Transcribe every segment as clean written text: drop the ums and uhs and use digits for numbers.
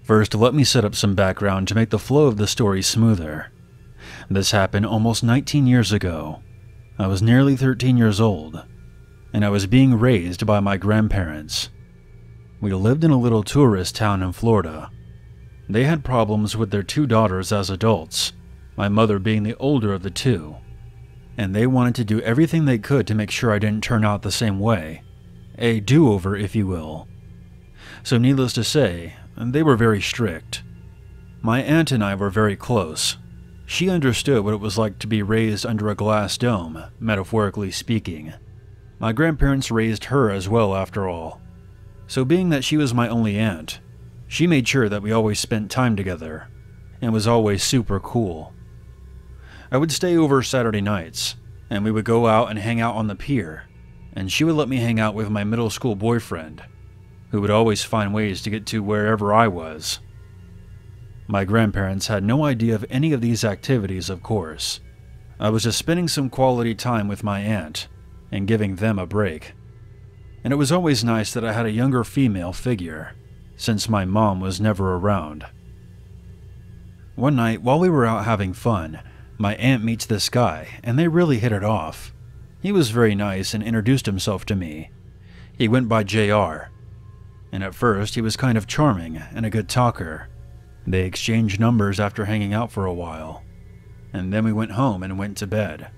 First, let me set up some background to make the flow of the story smoother. This happened almost 19 years ago. I was nearly 13 years old, and I was being raised by my grandparents. We lived in a little tourist town in Florida. They had problems with their 2 daughters as adults, my mother being the older of the 2, and they wanted to do everything they could to make sure I didn't turn out the same way. A do-over, if you will. So needless to say, they were very strict. My aunt and I were very close. She understood what it was like to be raised under a glass dome, metaphorically speaking. My grandparents raised her as well, after all. So being that she was my only aunt, she made sure that we always spent time together, and was always super cool. I would stay over Saturday nights, and we would go out and hang out on the pier, and she would let me hang out with my middle school boyfriend, who would always find ways to get to wherever I was. My grandparents had no idea of any of these activities, of course. I was just spending some quality time with my aunt and giving them a break. And it was always nice that I had a younger female figure, since my mom was never around. One night, while we were out having fun, my aunt meets this guy, and they really hit it off. He was very nice and introduced himself to me. He went by JR, and at first he was kind of charming and a good talker. They exchanged numbers after hanging out for a while, and then we went home and went to bed.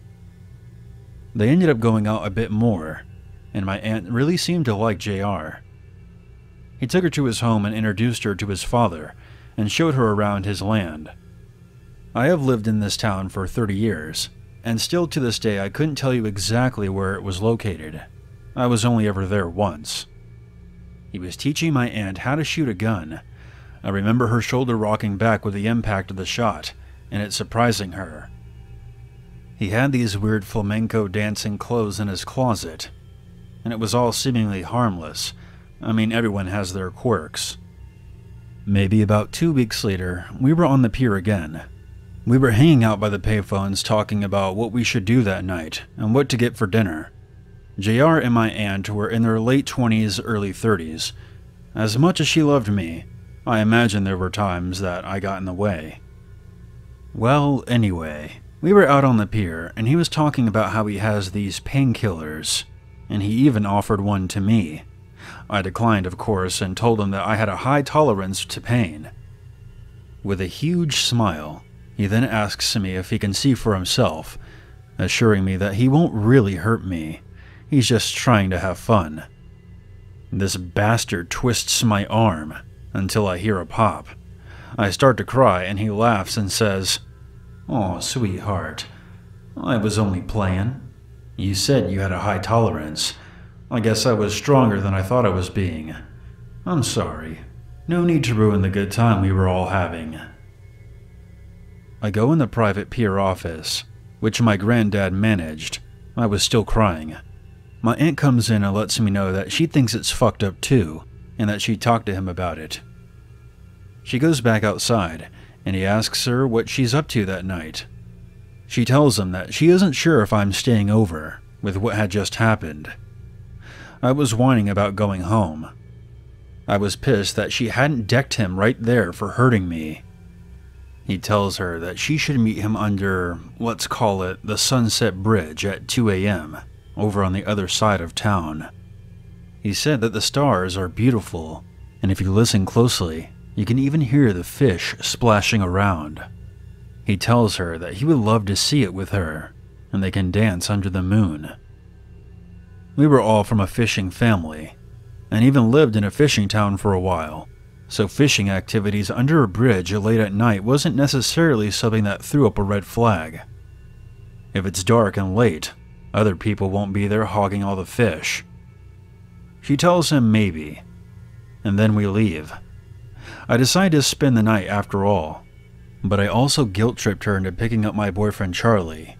They ended up going out a bit more, and my aunt really seemed to like JR. He took her to his home and introduced her to his father, and showed her around his land. I have lived in this town for 30 years, and still to this day I couldn't tell you exactly where it was located. I was only ever there once. He was teaching my aunt how to shoot a gun. I remember her shoulder rocking back with the impact of the shot, and it surprising her. He had these weird flamenco dancing clothes in his closet, and it was all seemingly harmless. I mean, everyone has their quirks. Maybe about 2 weeks later, we were on the pier again. We were hanging out by the payphones talking about what we should do that night and what to get for dinner. JR and my aunt were in their late 20s, early 30s. As much as she loved me, I imagine there were times that I got in the way. Well, anyway, we were out on the pier, and he was talking about how he has these painkillers, and he even offered one to me. I declined, of course, and told him that I had a high tolerance to pain. With a huge smile, he then asks me if he can see for himself, assuring me that he won't really hurt me. He's just trying to have fun. This bastard twists my arm until I hear a pop. I start to cry, and he laughs and says, "Oh, sweetheart, I was only playing. You said you had a high tolerance. I guess I was stronger than I thought I was being. I'm sorry. No need to ruin the good time we were all having." I go in the private pier office, which my granddad managed. I was still crying. My aunt comes in and lets me know that she thinks it's fucked up too, and that she talked to him about it. She goes back outside, and he asks her what she's up to that night. She tells him that she isn't sure if I'm staying over with what had just happened. I was whining about going home. I was pissed that she hadn't decked him right there for hurting me. He tells her that she should meet him under, let's call it, the Sunset Bridge at 2 a.m., over on the other side of town. He said that the stars are beautiful, and if you listen closely, you can even hear the fish splashing around. He tells her that he would love to see it with her, and they can dance under the moon. We were all from a fishing family, and even lived in a fishing town for a while, so fishing activities under a bridge late at night wasn't necessarily something that threw up a red flag. If it's dark and late, other people won't be there hogging all the fish. She tells him maybe, and then we leave. I decide to spend the night after all, but I also guilt-tripped her into picking up my boyfriend Charlie.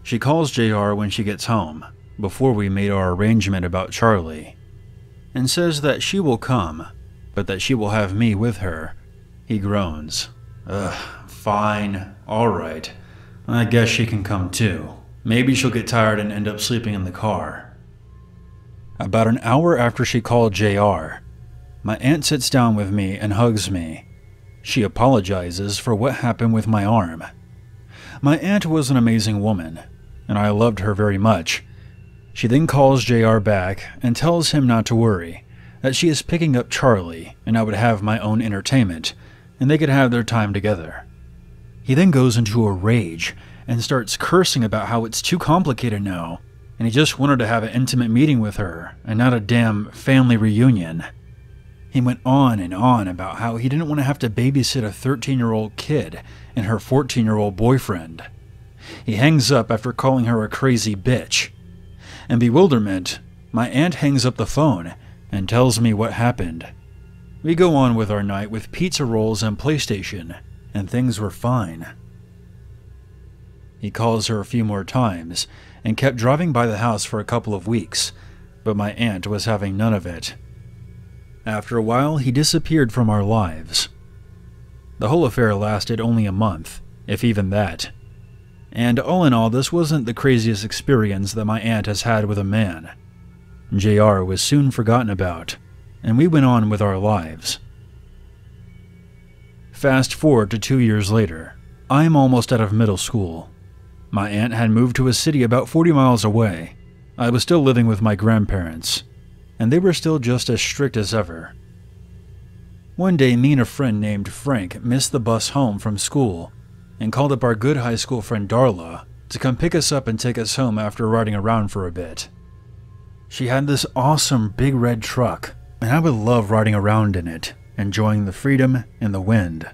She calls JR when she gets home, before we made our arrangement about Charlie, and says that she will come, but that she will have me with her. He groans. Ugh, fine, alright. I guess she can come too. Maybe she'll get tired and end up sleeping in the car. About an hour after she called JR, My aunt sits down with me and hugs me. She apologizes for what happened with my arm. My aunt was an amazing woman, and I loved her very much. She then calls JR back and tells him not to worry, that she is picking up Charlie and I would have my own entertainment, and they could have their time together. He then goes into a rage and starts cursing about how it's too complicated now, and he just wanted to have an intimate meeting with her and not a damn family reunion. He went on and on about how he didn't want to have to babysit a 13-year-old kid and her 14-year-old boyfriend. He hangs up after calling her a crazy bitch. In bewilderment, my aunt hangs up the phone and tells me what happened. We go on with our night with pizza rolls and PlayStation, and things were fine. He calls her a few more times and kept driving by the house for a couple of weeks, but my aunt was having none of it. After a while, he disappeared from our lives. The whole affair lasted only a month, if even that. And all in all, this wasn't the craziest experience that my aunt has had with a man. JR was soon forgotten about, and we went on with our lives. Fast forward to 2 years later, I am almost out of middle school. My aunt had moved to a city about 40 miles away. I was still living with my grandparents, and they were still just as strict as ever. One day, me and a friend named Frank missed the bus home from school and called up our good high school friend Darla to come pick us up and take us home after riding around for a bit. She had this awesome big red truck, and I would love riding around in it, enjoying the freedom and the wind.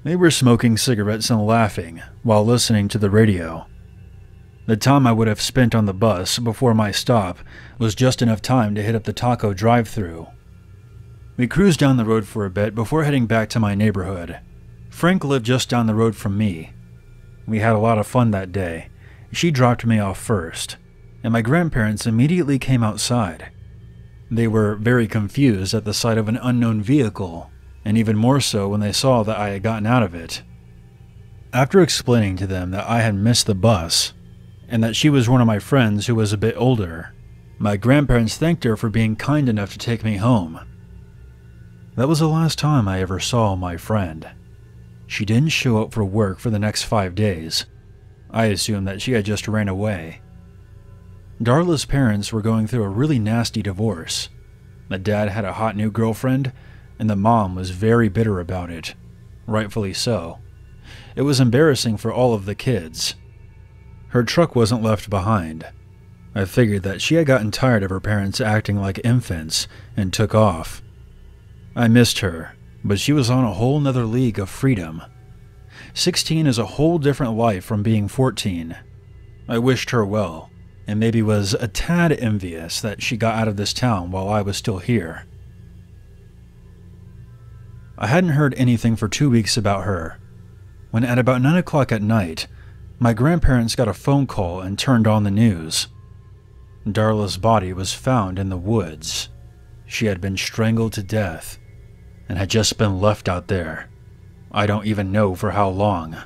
They were smoking cigarettes and laughing while listening to the radio. The time I would have spent on the bus before my stop was just enough time to hit up the taco drive-thru. We cruised down the road for a bit before heading back to my neighborhood. Frank lived just down the road from me. We had a lot of fun that day. She dropped me off first, and my grandparents immediately came outside. They were very confused at the sight of an unknown vehicle, and even more so when they saw that I had gotten out of it. After explaining to them that I had missed the bus, and that she was one of my friends who was a bit older, my grandparents thanked her for being kind enough to take me home. That was the last time I ever saw my friend. She didn't show up for work for the next 5 days. I assumed that she had just ran away. Darla's parents were going through a really nasty divorce. The dad had a hot new girlfriend, and the mom was very bitter about it. Rightfully so. It was embarrassing for all of the kids. Her truck wasn't left behind. I figured that she had gotten tired of her parents acting like infants and took off. I missed her, but she was on a whole nother league of freedom. 16 is a whole different life from being 14. I wished her well, and maybe was a tad envious that she got out of this town while I was still here. I hadn't heard anything for 2 weeks about her, when at about 9 o'clock at night, my grandparents got a phone call and turned on the news. Darla's body was found in the woods. She had been strangled to death and had just been left out there. I don't even know for how long.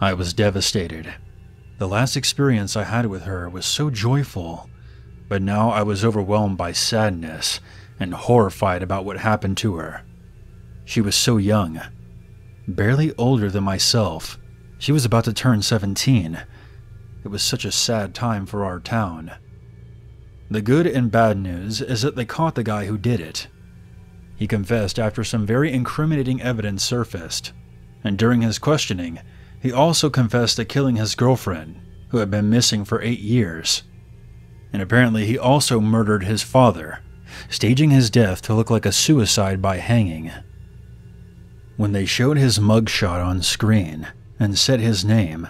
I was devastated. The last experience I had with her was so joyful, but now I was overwhelmed by sadness and horrified about what happened to her. She was so young, barely older than myself. She was about to turn 17. It was such a sad time for our town. The good and bad news is that they caught the guy who did it. He confessed after some very incriminating evidence surfaced, and during his questioning, he also confessed to killing his girlfriend, who had been missing for 8 years. And apparently he also murdered his father, staging his death to look like a suicide by hanging. When they showed his mugshot on screen and said his name,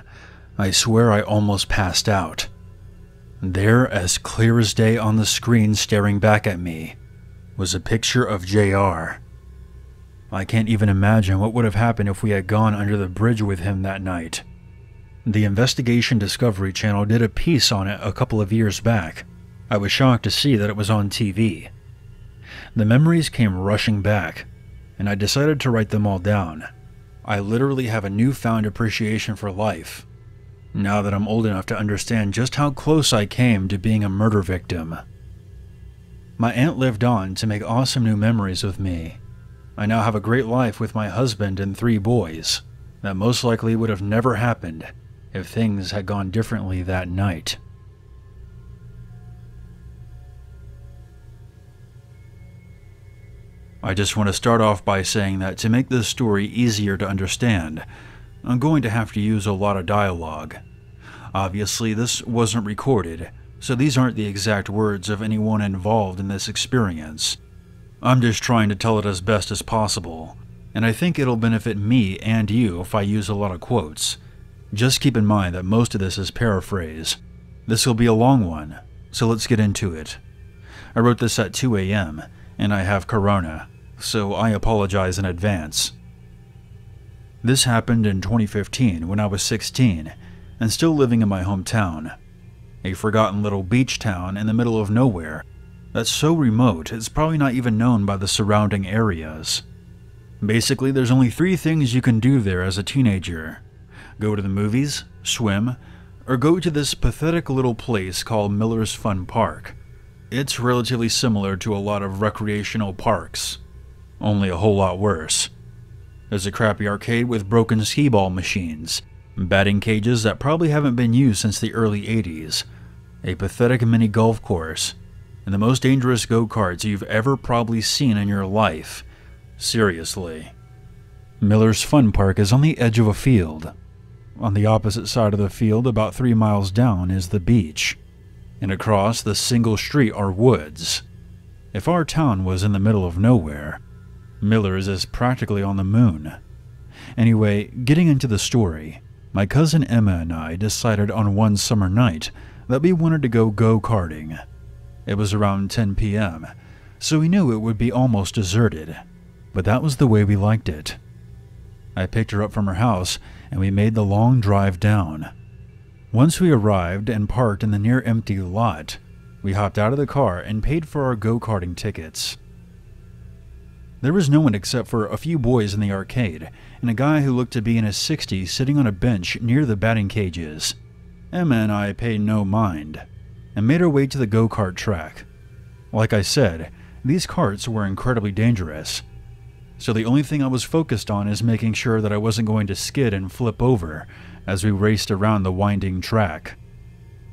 I swear I almost passed out. There, as clear as day on the screen staring back at me, was a picture of JR. I can't even imagine what would have happened if we had gone under the bridge with him that night. The Investigation Discovery Channel did a piece on it a couple of years back. I was shocked to see that it was on TV. The memories came rushing back, and I decided to write them all down. I literally have a newfound appreciation for life, now that I'm old enough to understand just how close I came to being a murder victim. My aunt lived on to make awesome new memories with me. I now have a great life with my husband and 3 boys. That most likely would have never happened if things had gone differently that night. I just want to start off by saying that to make this story easier to understand, I'm going to have to use a lot of dialogue. Obviously, this wasn't recorded, so these aren't the exact words of anyone involved in this experience. I'm just trying to tell it as best as possible, and I think it'll benefit me and you if I use a lot of quotes. Just keep in mind that most of this is paraphrase. This will be a long one, so let's get into it. I wrote this at 2 a.m., and I have corona, so I apologize in advance. This happened in 2015 when I was 16 and still living in my hometown, a forgotten little beach town in the middle of nowhere that's so remote it's probably not even known by the surrounding areas. Basically, there's only 3 things you can do there as a teenager: go to the movies, swim, or go to this pathetic little place called Miller's Fun Park. It's relatively similar to a lot of recreational parks, only a whole lot worse. There's a crappy arcade with broken skee-ball machines, batting cages that probably haven't been used since the early 80s, a pathetic mini golf course, and the most dangerous go-karts you've ever probably seen in your life. Seriously. Miller's Fun Park is on the edge of a field. On the opposite side of the field, about 3 miles down, is the beach, and across the single street are woods. If our town was in the middle of nowhere, Miller's is practically on the moon. Anyway, getting into the story, my cousin Emma and I decided on one summer night that we wanted to go go-karting. It was around 10 p.m., so we knew it would be almost deserted, but that was the way we liked it. I picked her up from her house, and we made the long drive down. Once we arrived and parked in the near empty lot, we hopped out of the car and paid for our go-karting tickets. There was no one except for a few boys in the arcade, and a guy who looked to be in his 60s sitting on a bench near the batting cages. Emma and I paid no mind, and made our way to the go-kart track. Like I said, these karts were incredibly dangerous, so the only thing I was focused on is making sure that I wasn't going to skid and flip over as we raced around the winding track.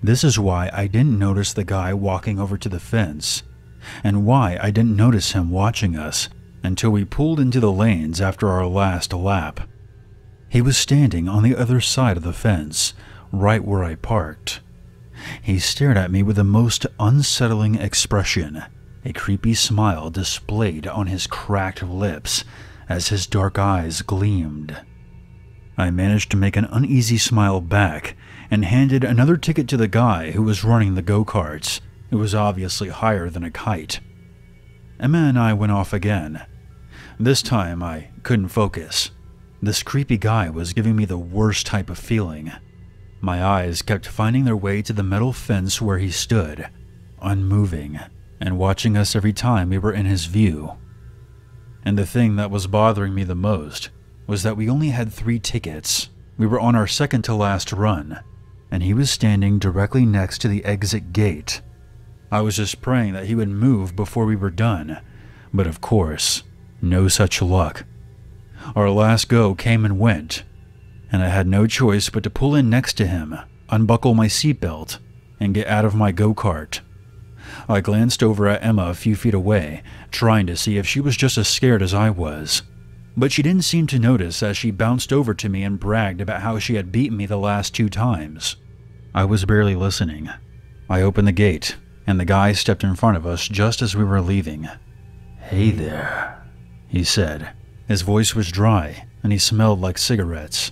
This is why I didn't notice the guy walking over to the fence, and why I didn't notice him watching us until we pulled into the lanes after our last lap. He was standing on the other side of the fence, right where I parked. He stared at me with the most unsettling expression, a creepy smile displayed on his cracked lips as his dark eyes gleamed. I managed to make an uneasy smile back and handed another ticket to the guy who was running the go-karts. It was obviously higher than a kite. Emma and I went off again. This time I couldn't focus. This creepy guy was giving me the worst type of feeling. My eyes kept finding their way to the metal fence where he stood, unmoving, and watching us every time we were in his view. And the thing that was bothering me the most was that we only had 3 tickets. We were on our second to last run, and he was standing directly next to the exit gate. I was just praying that he would move before we were done, but of course, no such luck. Our last go came and went, and I had no choice but to pull in next to him, unbuckle my seatbelt, and get out of my go-kart. I glanced over at Emma a few feet away, trying to see if she was just as scared as I was. But she didn't seem to notice as she bounced over to me and bragged about how she had beaten me the last 2 times. I was barely listening. I opened the gate, and the guy stepped in front of us just as we were leaving. "Hey there," he said. His voice was dry, and he smelled like cigarettes.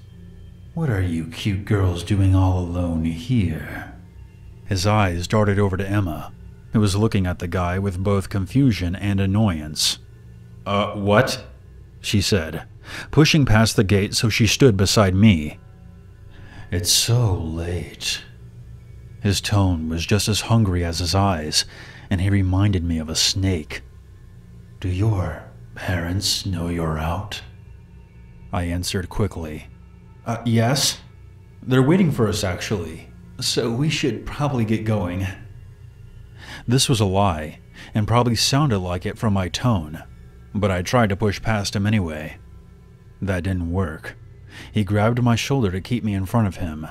"What are you cute girls doing all alone here?" His eyes darted over to Emma, who was looking at the guy with both confusion and annoyance. What?" she said, pushing past the gate so she stood beside me. "It's so late." His tone was just as hungry as his eyes, and he reminded me of a snake. "Do your parents know you're out?" I answered quickly. Yes. They're waiting for us, actually, so we should probably get going." This was a lie. and probably sounded like it from my tone, but I tried to push past him anyway. That didn't work. He grabbed my shoulder to keep me in front of him.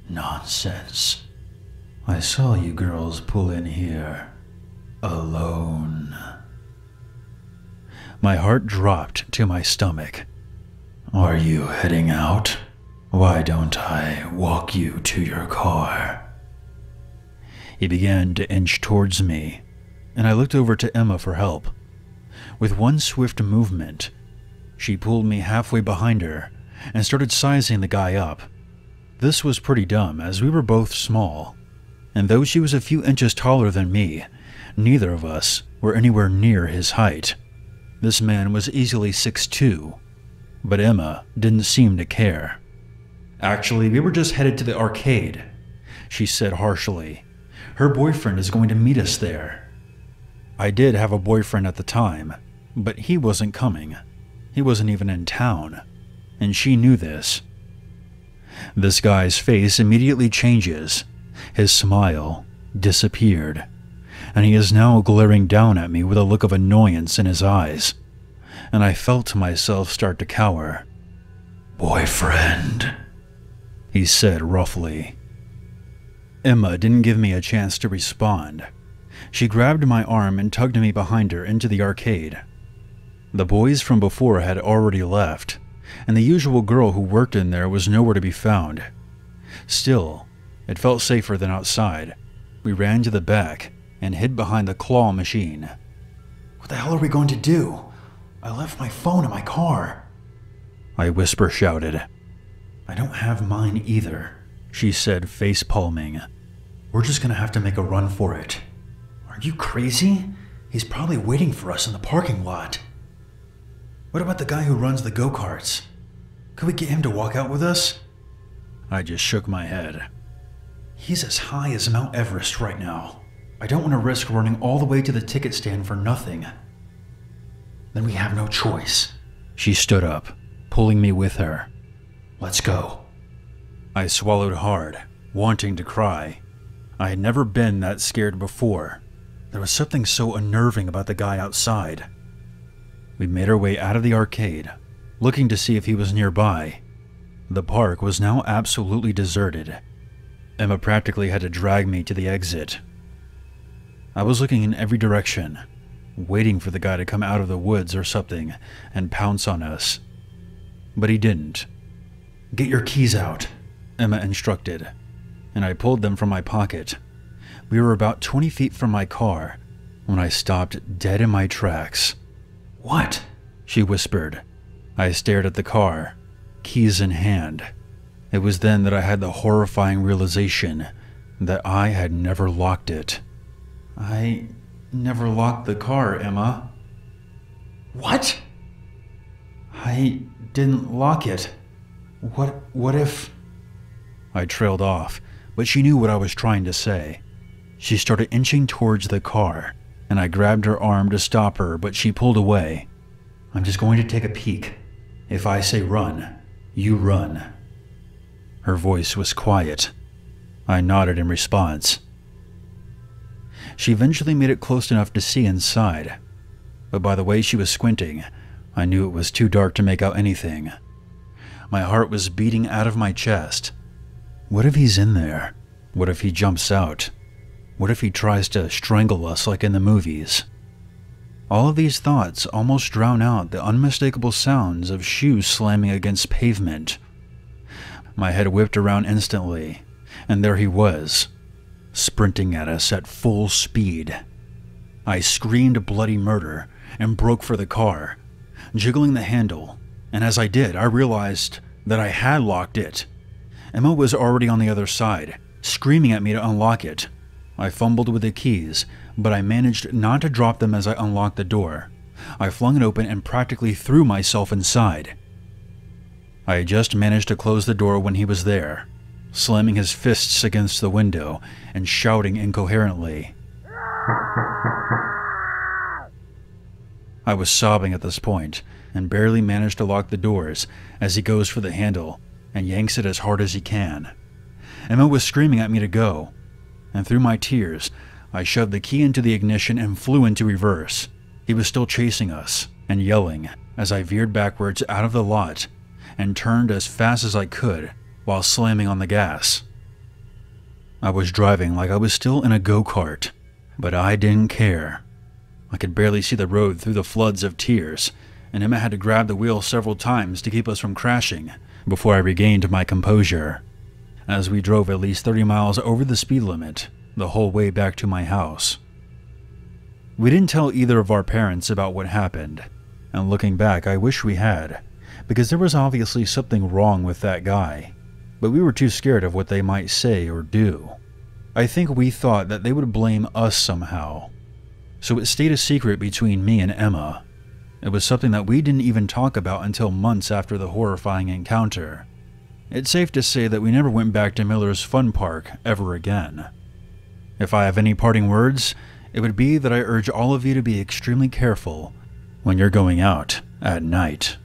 "Nonsense. I saw you girls pull in here. Alone." My heart dropped to my stomach. "Are you heading out? Why don't I walk you to your car?" He began to inch towards me, and I looked over to Emma for help. With one swift movement, she pulled me halfway behind her and started sizing the guy up. This was pretty dumb, as we were both small, and though she was a few inches taller than me, neither of us were anywhere near his height. This man was easily 6'2", but Emma didn't seem to care. "Actually, we were just headed to the arcade," she said harshly. "Her boyfriend is going to meet us there." I did have a boyfriend at the time, but he wasn't coming. He wasn't even in town, and she knew this. This guy's face immediately changes. His smile disappeared, and he is now glaring down at me with a look of annoyance in his eyes, and I felt myself start to cower. "Boyfriend," he said roughly. Emma didn't give me a chance to respond. She grabbed my arm and tugged me behind her into the arcade. The boys from before had already left, and the usual girl who worked in there was nowhere to be found. Still, it felt safer than outside. We ran to the back and hid behind the claw machine. "What the hell are we going to do? I left my phone in my car," I whisper shouted. "I don't have mine either," she said, face palming. "We're just gonna have to make a run for it." "Are you crazy? He's probably waiting for us in the parking lot." "What about the guy who runs the go-karts? Could we get him to walk out with us?" I just shook my head. "He's as high as Mount Everest right now. I don't want to risk running all the way to the ticket stand for nothing." "Then we have no choice." She stood up, pulling me with her. "Let's go." I swallowed hard, wanting to cry. I had never been that scared before. There was something so unnerving about the guy outside. We made our way out of the arcade, looking to see if he was nearby. The park was now absolutely deserted. Emma practically had to drag me to the exit. I was looking in every direction, waiting for the guy to come out of the woods or something and pounce on us. But he didn't. "Get your keys out," Emma instructed, and I pulled them from my pocket. We were about 20 feet from my car when I stopped dead in my tracks. "What?" she whispered. I stared at the car, keys in hand. It was then that I had the horrifying realization that I had never locked it. "I never locked the car, Emma." "What?" "I didn't lock it. What if—" I trailed off, but she knew what I was trying to say. She started inching towards the car, and I grabbed her arm to stop her, but she pulled away. "I'm just going to take a peek. If I say run, you run." Her voice was quiet. I nodded in response. She eventually made it close enough to see inside, but by the way she was squinting, I knew it was too dark to make out anything. My heart was beating out of my chest. What if he's in there? What if he jumps out? What if he tries to strangle us like in the movies? All of these thoughts almost drown out the unmistakable sounds of shoes slamming against pavement. My head whipped around instantly, and there he was, sprinting at us at full speed. I screamed bloody murder and broke for the car, jiggling the handle, and as I did, I realized that I had locked it. Emma was already on the other side, screaming at me to unlock it. I fumbled with the keys, but I managed not to drop them as I unlocked the door. I flung it open and practically threw myself inside. I had just managed to close the door when he was there, slamming his fists against the window and shouting incoherently. I was sobbing at this point and barely managed to lock the doors as he goes for the handle and yanks it as hard as he can. Emma was screaming at me to go, and through my tears, I shoved the key into the ignition and flew into reverse. He was still chasing us and yelling as I veered backwards out of the lot and turned as fast as I could while slamming on the gas. I was driving like I was still in a go-kart, but I didn't care. I could barely see the road through the floods of tears, and Emma had to grab the wheel several times to keep us from crashing before I regained my composure, as we drove at least 30 miles over the speed limit the whole way back to my house. We didn't tell either of our parents about what happened, and looking back, I wish we had, because there was obviously something wrong with that guy, but we were too scared of what they might say or do. I think we thought that they would blame us somehow, so it stayed a secret between me and Emma. It was something that we didn't even talk about until months after the horrifying encounter. It's safe to say that we never went back to Miller's Fun Park ever again. If I have any parting words, it would be that I urge all of you to be extremely careful when you're going out at night.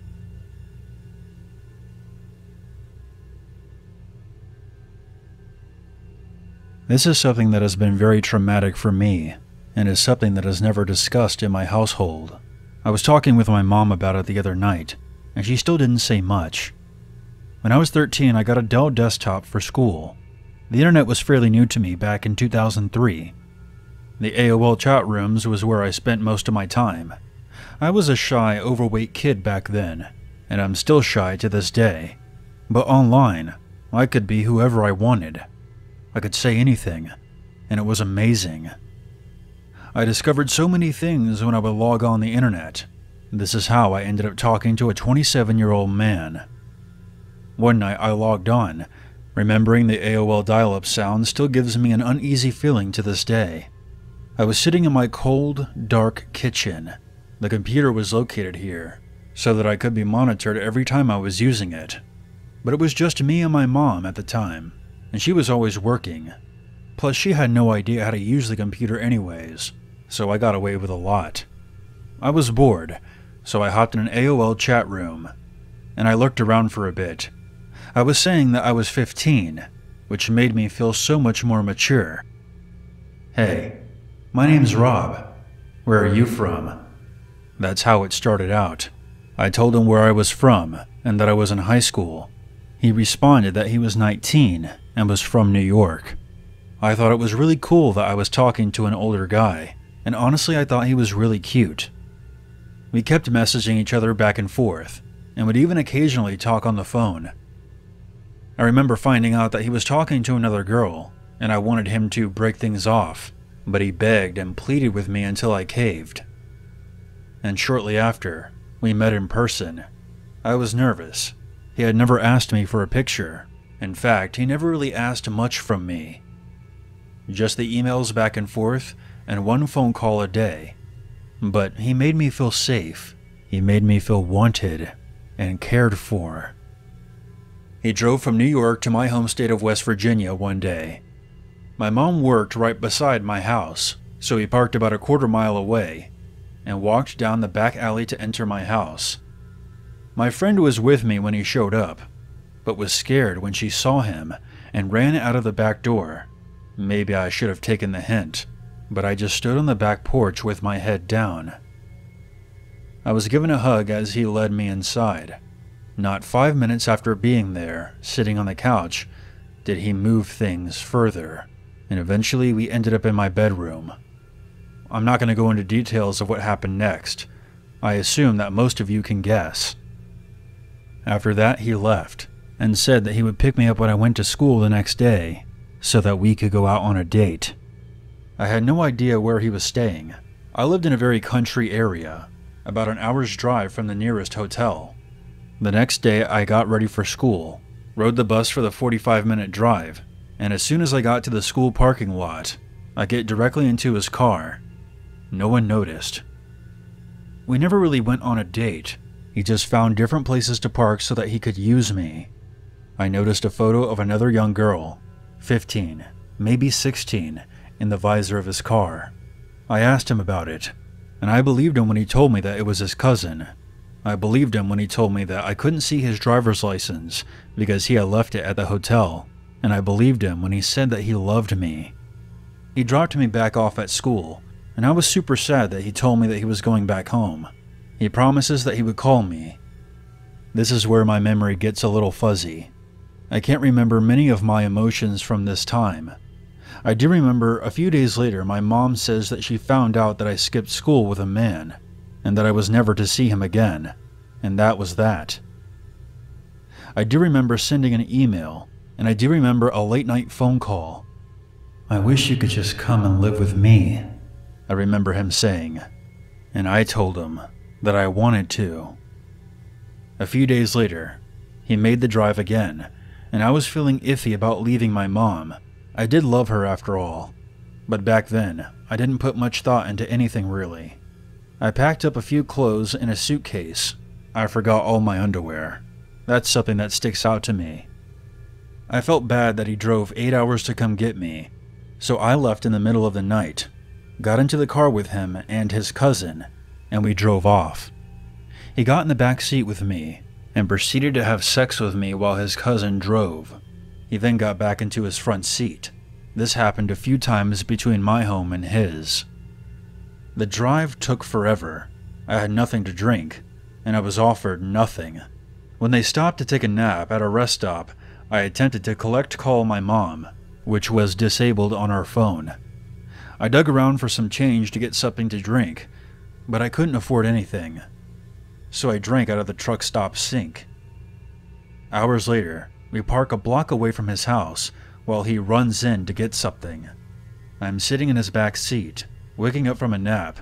This is something that has been very traumatic for me, and is something that is never discussed in my household. I was talking with my mom about it the other night, and she still didn't say much. When I was 13, I got a Dell desktop for school. The internet was fairly new to me back in 2003. The AOL chat rooms was where I spent most of my time. I was a shy, overweight kid back then, and I'm still shy to this day. But online, I could be whoever I wanted. I could say anything, and it was amazing. I discovered so many things when I would log on the internet. This is how I ended up talking to a 27-year-old man. One night I logged on. Remembering the AOL dial-up sound still gives me an uneasy feeling to this day. I was sitting in my cold, dark kitchen. The computer was located here, so that I could be monitored every time I was using it. But it was just me and my mom at the time, and she was always working. Plus she had no idea how to use the computer anyways, so I got away with a lot. I was bored, so I hopped in an AOL chat room, and I looked around for a bit. I was saying that I was 15, which made me feel so much more mature. "Hey, my name's Rob. Where are you from?" That's how it started out. I told him where I was from and that I was in high school. He responded that he was 19 and was from New York. I thought it was really cool that I was talking to an older guy, and honestly I thought he was really cute. We kept messaging each other back and forth, and would even occasionally talk on the phone. I remember finding out that he was talking to another girl, and I wanted him to break things off, but he begged and pleaded with me until I caved. And shortly after, we met in person. I was nervous. He had never asked me for a picture. In fact, he never really asked much from me. Just the emails back and forth, and one phone call a day. But he made me feel safe. He made me feel wanted and cared for. He drove from New York to my home state of West Virginia one day. My mom worked right beside my house, so he parked about a quarter mile away and walked down the back alley to enter my house. My friend was with me when he showed up, but was scared when she saw him and ran out of the back door. Maybe I should have taken the hint, but I just stood on the back porch with my head down. I was given a hug as he led me inside. Not 5 minutes after being there, sitting on the couch, did he move things further, and eventually we ended up in my bedroom. I'm not going to go into details of what happened next. I assume that most of you can guess. After that, he left, and said that he would pick me up when I went to school the next day, so that we could go out on a date. I had no idea where he was staying. I lived in a very country area, about an hour's drive from the nearest hotel. The next day, I got ready for school, rode the bus for the 45-minute drive, and as soon as I got to the school parking lot, I get directly into his car. No one noticed. We never really went on a date. He just found different places to park so that he could use me. I noticed a photo of another young girl, 15, maybe 16, in the visor of his car. I asked him about it, and I believed him when he told me that it was his cousin. I believed him when he told me that I couldn't see his driver's license because he had left it at the hotel, and I believed him when he said that he loved me. He dropped me back off at school, and I was super sad that he told me that he was going back home. He promises that he would call me. This is where my memory gets a little fuzzy. I can't remember many of my emotions from this time. I do remember a few days later my mom says that she found out that I skipped school with a man, and that I was never to see him again, and that was that. I do remember sending an email, and I do remember a late-night phone call. "I wish you could just come and live with me," I remember him saying, and I told him that I wanted to. A few days later, he made the drive again, and I was feeling iffy about leaving my mom. I did love her after all, but back then, I didn't put much thought into anything really. I packed up a few clothes in a suitcase. I forgot all my underwear. That's something that sticks out to me. I felt bad that he drove 8 hours to come get me, so I left in the middle of the night, got into the car with him and his cousin, and we drove off. He got in the back seat with me and proceeded to have sex with me while his cousin drove. He then got back into his front seat. This happened a few times between my home and his. The drive took forever. I had nothing to drink, and I was offered nothing. When they stopped to take a nap at a rest stop, I attempted to call my mom, which was disabled on our phone. I dug around for some change to get something to drink, but I couldn't afford anything, so I drank out of the truck stop sink. Hours later, we park a block away from his house while he runs in to get something. I'm sitting in his back seat, waking up from a nap,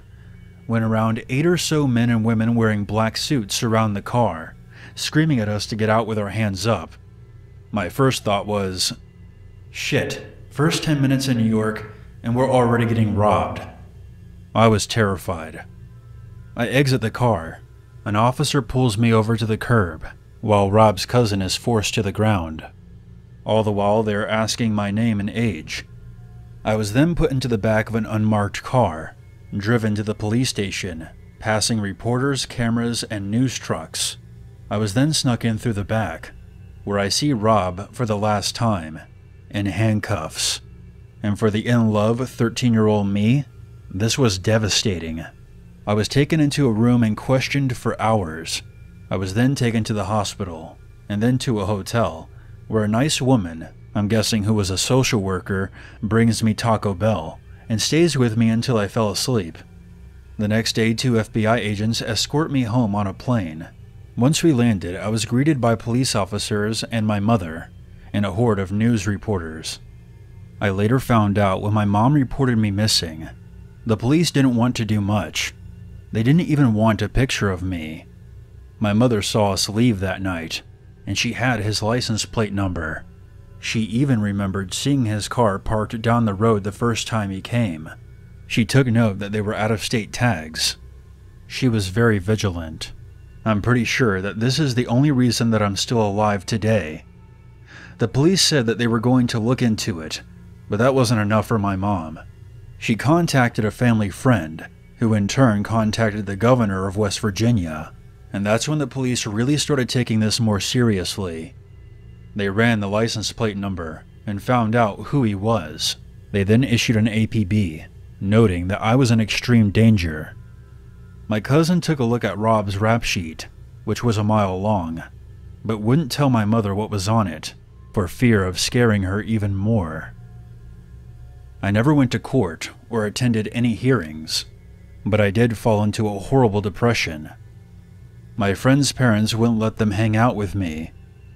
when around 8 or so men and women wearing black suits surround the car, screaming at us to get out with our hands up. My first thought was, shit, first 10 minutes in New York and we're already getting robbed. I was terrified. I exit the car. An officer pulls me over to the curb, while Rob's cousin is forced to the ground. All the while they are asking my name and age. I was then put into the back of an unmarked car, driven to the police station, passing reporters, cameras, and news trucks. I was then snuck in through the back, where I see Rob for the last time, in handcuffs. And for the in-love 13-year-old me, this was devastating. I was taken into a room and questioned for hours. I was then taken to the hospital, and then to a hotel, where a nice woman, I'm guessing who was a social worker, brings me Taco Bell, and stays with me until I fell asleep. The next day, 2 FBI agents escort me home on a plane. Once we landed, I was greeted by police officers and my mother, and a horde of news reporters. I later found out when my mom reported me missing, the police didn't want to do much. They didn't even want a picture of me. My mother saw us leave that night, and she had his license plate number. She even remembered seeing his car parked down the road the first time he came. She took note that they were out-of-state tags. She was very vigilant. I'm pretty sure that this is the only reason that I'm still alive today. The police said that they were going to look into it, but that wasn't enough for my mom. She contacted a family friend, who in turn contacted the governor of West Virginia, and that's when the police really started taking this more seriously. They ran the license plate number and found out who he was. They then issued an APB, noting that I was in extreme danger. My cousin took a look at Rob's rap sheet, which was a mile long, but wouldn't tell my mother what was on it, for fear of scaring her even more. I never went to court or attended any hearings, but I did fall into a horrible depression. My friends' parents wouldn't let them hang out with me.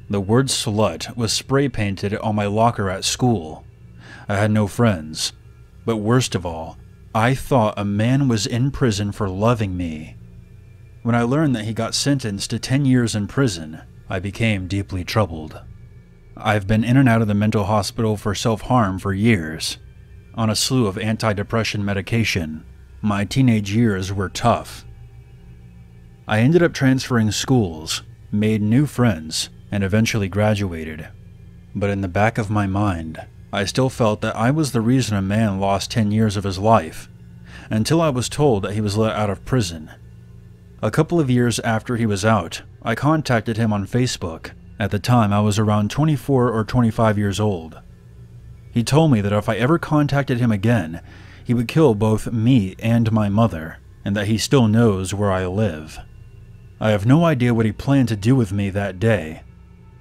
The word slut was spray painted on my locker at school. I had no friends, but worst of all, I thought a man was in prison for loving me. When I learned that he got sentenced to 10 years in prison, I became deeply troubled. I've been in and out of the mental hospital for self-harm for years, on a slew of antidepressant medication. My teenage years were tough. I ended up transferring schools, made new friends, and eventually graduated. But in the back of my mind, I still felt that I was the reason a man lost 10 years of his life, until I was told that he was let out of prison. A couple of years after he was out, I contacted him on Facebook. At the time, I was around 24 or 25 years old. He told me that if I ever contacted him again, he would kill both me and my mother, and that he still knows where I live. I have no idea what he planned to do with me that day.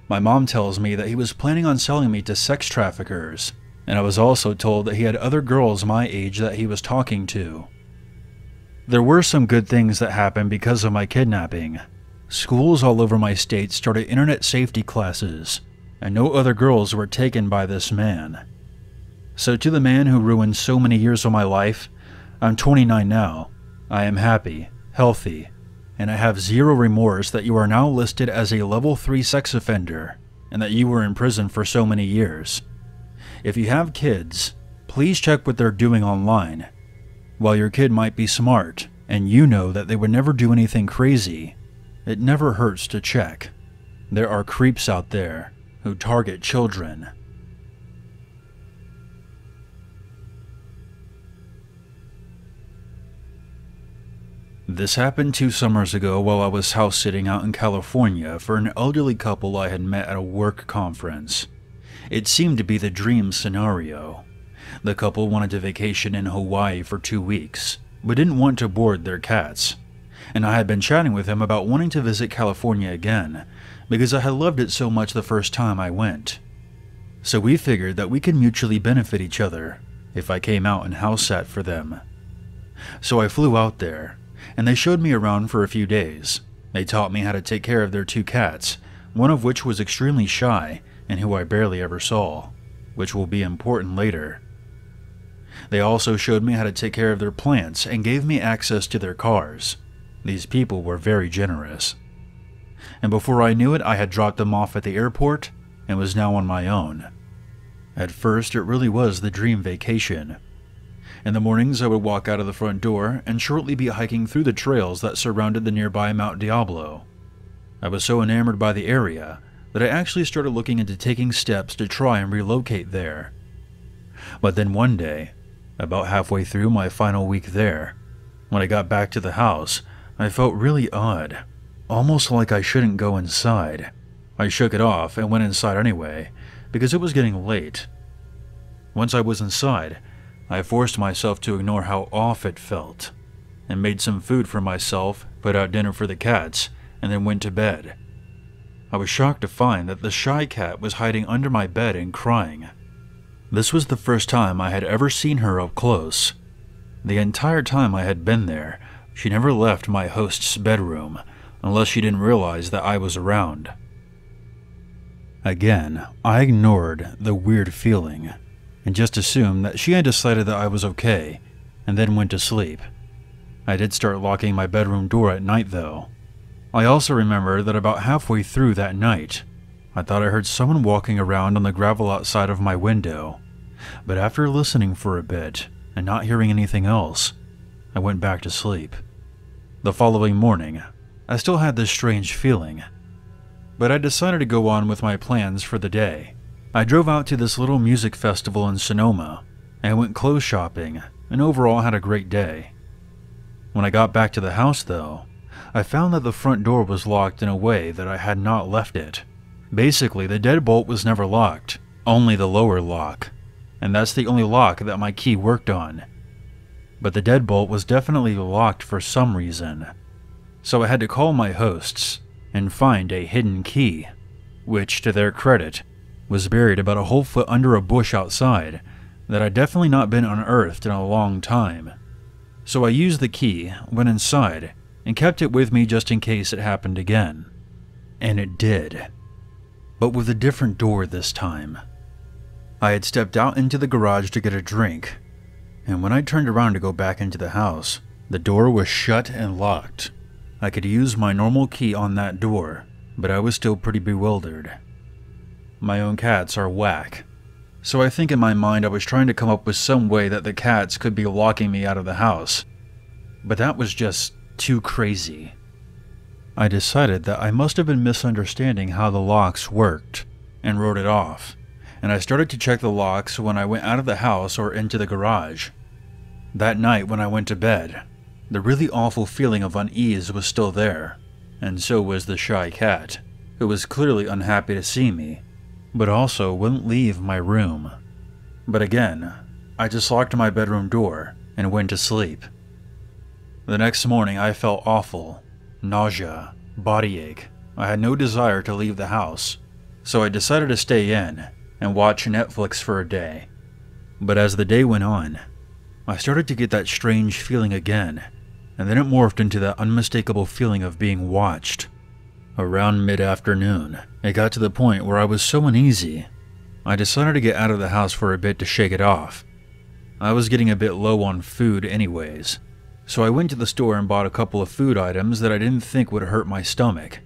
My mom tells me that he was planning on selling me to sex traffickers, and I was also told that he had other girls my age that he was talking to. There were some good things that happened because of my kidnapping. Schools all over my state started internet safety classes, and no other girls were taken by this man. So to the man who ruined so many years of my life, I'm 29 now, I am happy, healthy, and I have zero remorse that you are now listed as a level 3 sex offender, and that you were in prison for so many years. If you have kids, please check what they're doing online. While your kid might be smart, and you know that they would never do anything crazy, it never hurts to check. There are creeps out there who target children. This happened 2 summers ago while I was house sitting out in California for an elderly couple I had met at a work conference. It seemed to be the dream scenario. The couple wanted to vacation in Hawaii for 2 weeks, but didn't want to board their cats. And I had been chatting with him about wanting to visit California again, because I had loved it so much the first time I went. So we figured that we could mutually benefit each other if I came out and house sat for them. So I flew out there, and they showed me around for a few days. They taught me how to take care of their 2 cats, one of which was extremely shy and who I barely ever saw, which will be important later. They also showed me how to take care of their plants and gave me access to their cars. These people were very generous. And before I knew it, I had dropped them off at the airport and was now on my own. At first, it really was the dream vacation. In the mornings, I would walk out of the front door and shortly be hiking through the trails that surrounded the nearby Mount Diablo. I was so enamored by the area that I actually started looking into taking steps to try and relocate there. But then one day, about halfway through my final week there, when I got back to the house, I felt really odd, almost like I shouldn't go inside. I shook it off and went inside anyway, because it was getting late. Once I was inside, I forced myself to ignore how off it felt, and made some food for myself, put out dinner for the cats, and then went to bed. I was shocked to find that the shy cat was hiding under my bed and crying. This was the first time I had ever seen her up close. The entire time I had been there, she never left my host's bedroom, unless she didn't realize that I was around. Again, I ignored the weird feeling, and just assumed that she had decided that I was okay, and then went to sleep. I did start locking my bedroom door at night though. I also remember that about halfway through that night, I thought I heard someone walking around on the gravel outside of my window, but after listening for a bit and not hearing anything else, I went back to sleep. The following morning, I still had this strange feeling, but I decided to go on with my plans for the day. I drove out to this little music festival in Sonoma, and went clothes shopping, and overall had a great day. When I got back to the house though, I found that the front door was locked in a way that I had not left it. Basically, the deadbolt was never locked, only the lower lock, and that's the only lock that my key worked on. But the deadbolt was definitely locked for some reason, so I had to call my hosts and find a hidden key, which, to their credit, was buried about a whole foot under a bush outside that had definitely not been unearthed in a long time. So I used the key, went inside, and kept it with me just in case it happened again. And it did. But with a different door this time. I had stepped out into the garage to get a drink, and when I turned around to go back into the house, the door was shut and locked. I could use my normal key on that door, but I was still pretty bewildered. My own cats are whack, so I think in my mind I was trying to come up with some way that the cats could be locking me out of the house. But that was just too crazy. I decided that I must have been misunderstanding how the locks worked, and wrote it off, and I started to check the locks when I went out of the house or into the garage. That night when I went to bed, the really awful feeling of unease was still there, and so was the shy cat, who was clearly unhappy to see me, but also wouldn't leave my room. But again, I just locked my bedroom door and went to sleep. The next morning I felt awful, nausea, body ache. I had no desire to leave the house, so I decided to stay in and watch Netflix for a day. But as the day went on, I started to get that strange feeling again, and then it morphed into that unmistakable feeling of being watched. Around mid-afternoon, it got to the point where I was so uneasy, I decided to get out of the house for a bit to shake it off. I was getting a bit low on food anyways, so I went to the store and bought a couple of food items that I didn't think would hurt my stomach.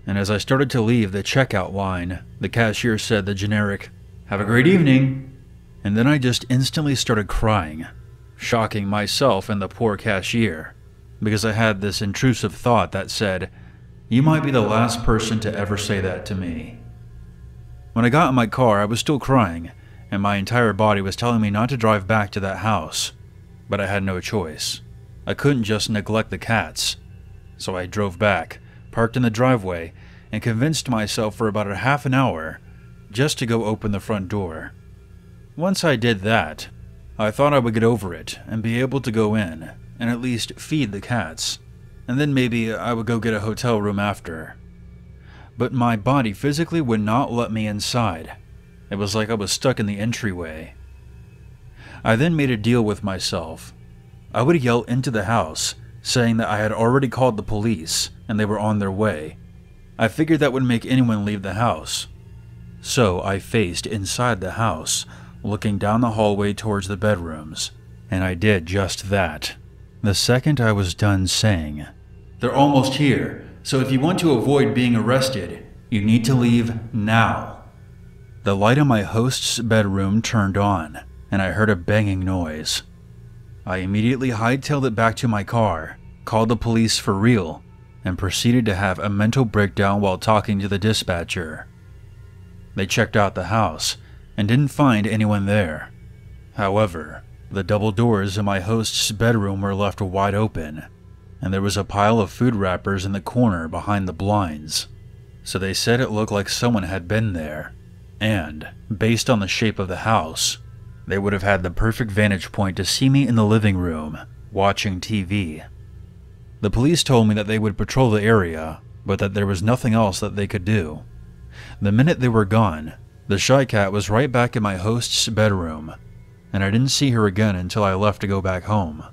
And as I started to leave the checkout line, the cashier said the generic, "Have a great evening," and then I just instantly started crying, shocking myself and the poor cashier, because I had this intrusive thought that said, "You might be the last person to ever say that to me." When I got in my car, I was still crying, and my entire body was telling me not to drive back to that house. But I had no choice. I couldn't just neglect the cats. So I drove back, parked in the driveway, and convinced myself for about a half an hour just to go open the front door. Once I did that, I thought I would get over it and be able to go in and at least feed the cats, and then maybe I would go get a hotel room after. But my body physically would not let me inside. It was like I was stuck in the entryway. I then made a deal with myself. I would yell into the house, saying that I had already called the police and they were on their way. I figured that would make anyone leave the house. So I faced inside the house, looking down the hallway towards the bedrooms, and I did just that. The second I was done saying, "They're almost here, so if you want to avoid being arrested, you need to leave now," the light in my host's bedroom turned on, and I heard a banging noise. I immediately hightailed it back to my car, called the police for real, and proceeded to have a mental breakdown while talking to the dispatcher. They checked out the house and didn't find anyone there. However, the double doors in my host's bedroom were left wide open, and there was a pile of food wrappers in the corner behind the blinds. So they said it looked like someone had been there, and, based on the shape of the house, they would have had the perfect vantage point to see me in the living room, watching TV. The police told me that they would patrol the area, but that there was nothing else that they could do. The minute they were gone, the shy cat was right back in my host's bedroom, and I didn't see her again until I left to go back home.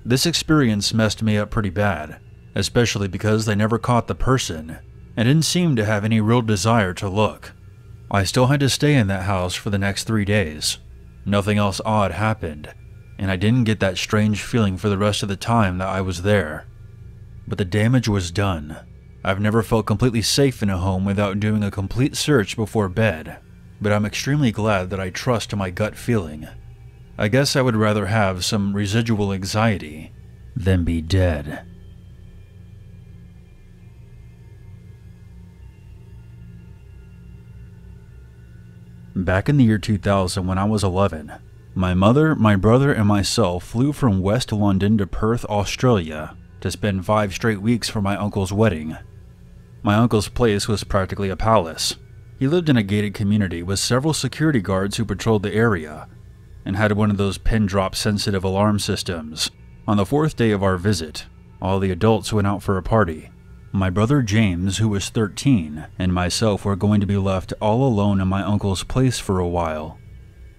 This experience messed me up pretty bad, especially because they never caught the person, and didn't seem to have any real desire to look. I still had to stay in that house for the next 3 days. Nothing else odd happened, and I didn't get that strange feeling for the rest of the time that I was there. But the damage was done. I've never felt completely safe in a home without doing a complete search before bed, but I'm extremely glad that I trust my gut feeling. I guess I would rather have some residual anxiety than be dead. Back in the year 2000 when I was 11, my mother, my brother, and myself flew from West London to Perth, Australia to spend 5 straight weeks for my uncle's wedding. My uncle's place was practically a palace. He lived in a gated community with several security guards who patrolled the area, and had one of those pin-drop sensitive alarm systems. On the 4th day of our visit, all the adults went out for a party. My brother James, who was 13, and myself were going to be left all alone in my uncle's place for a while.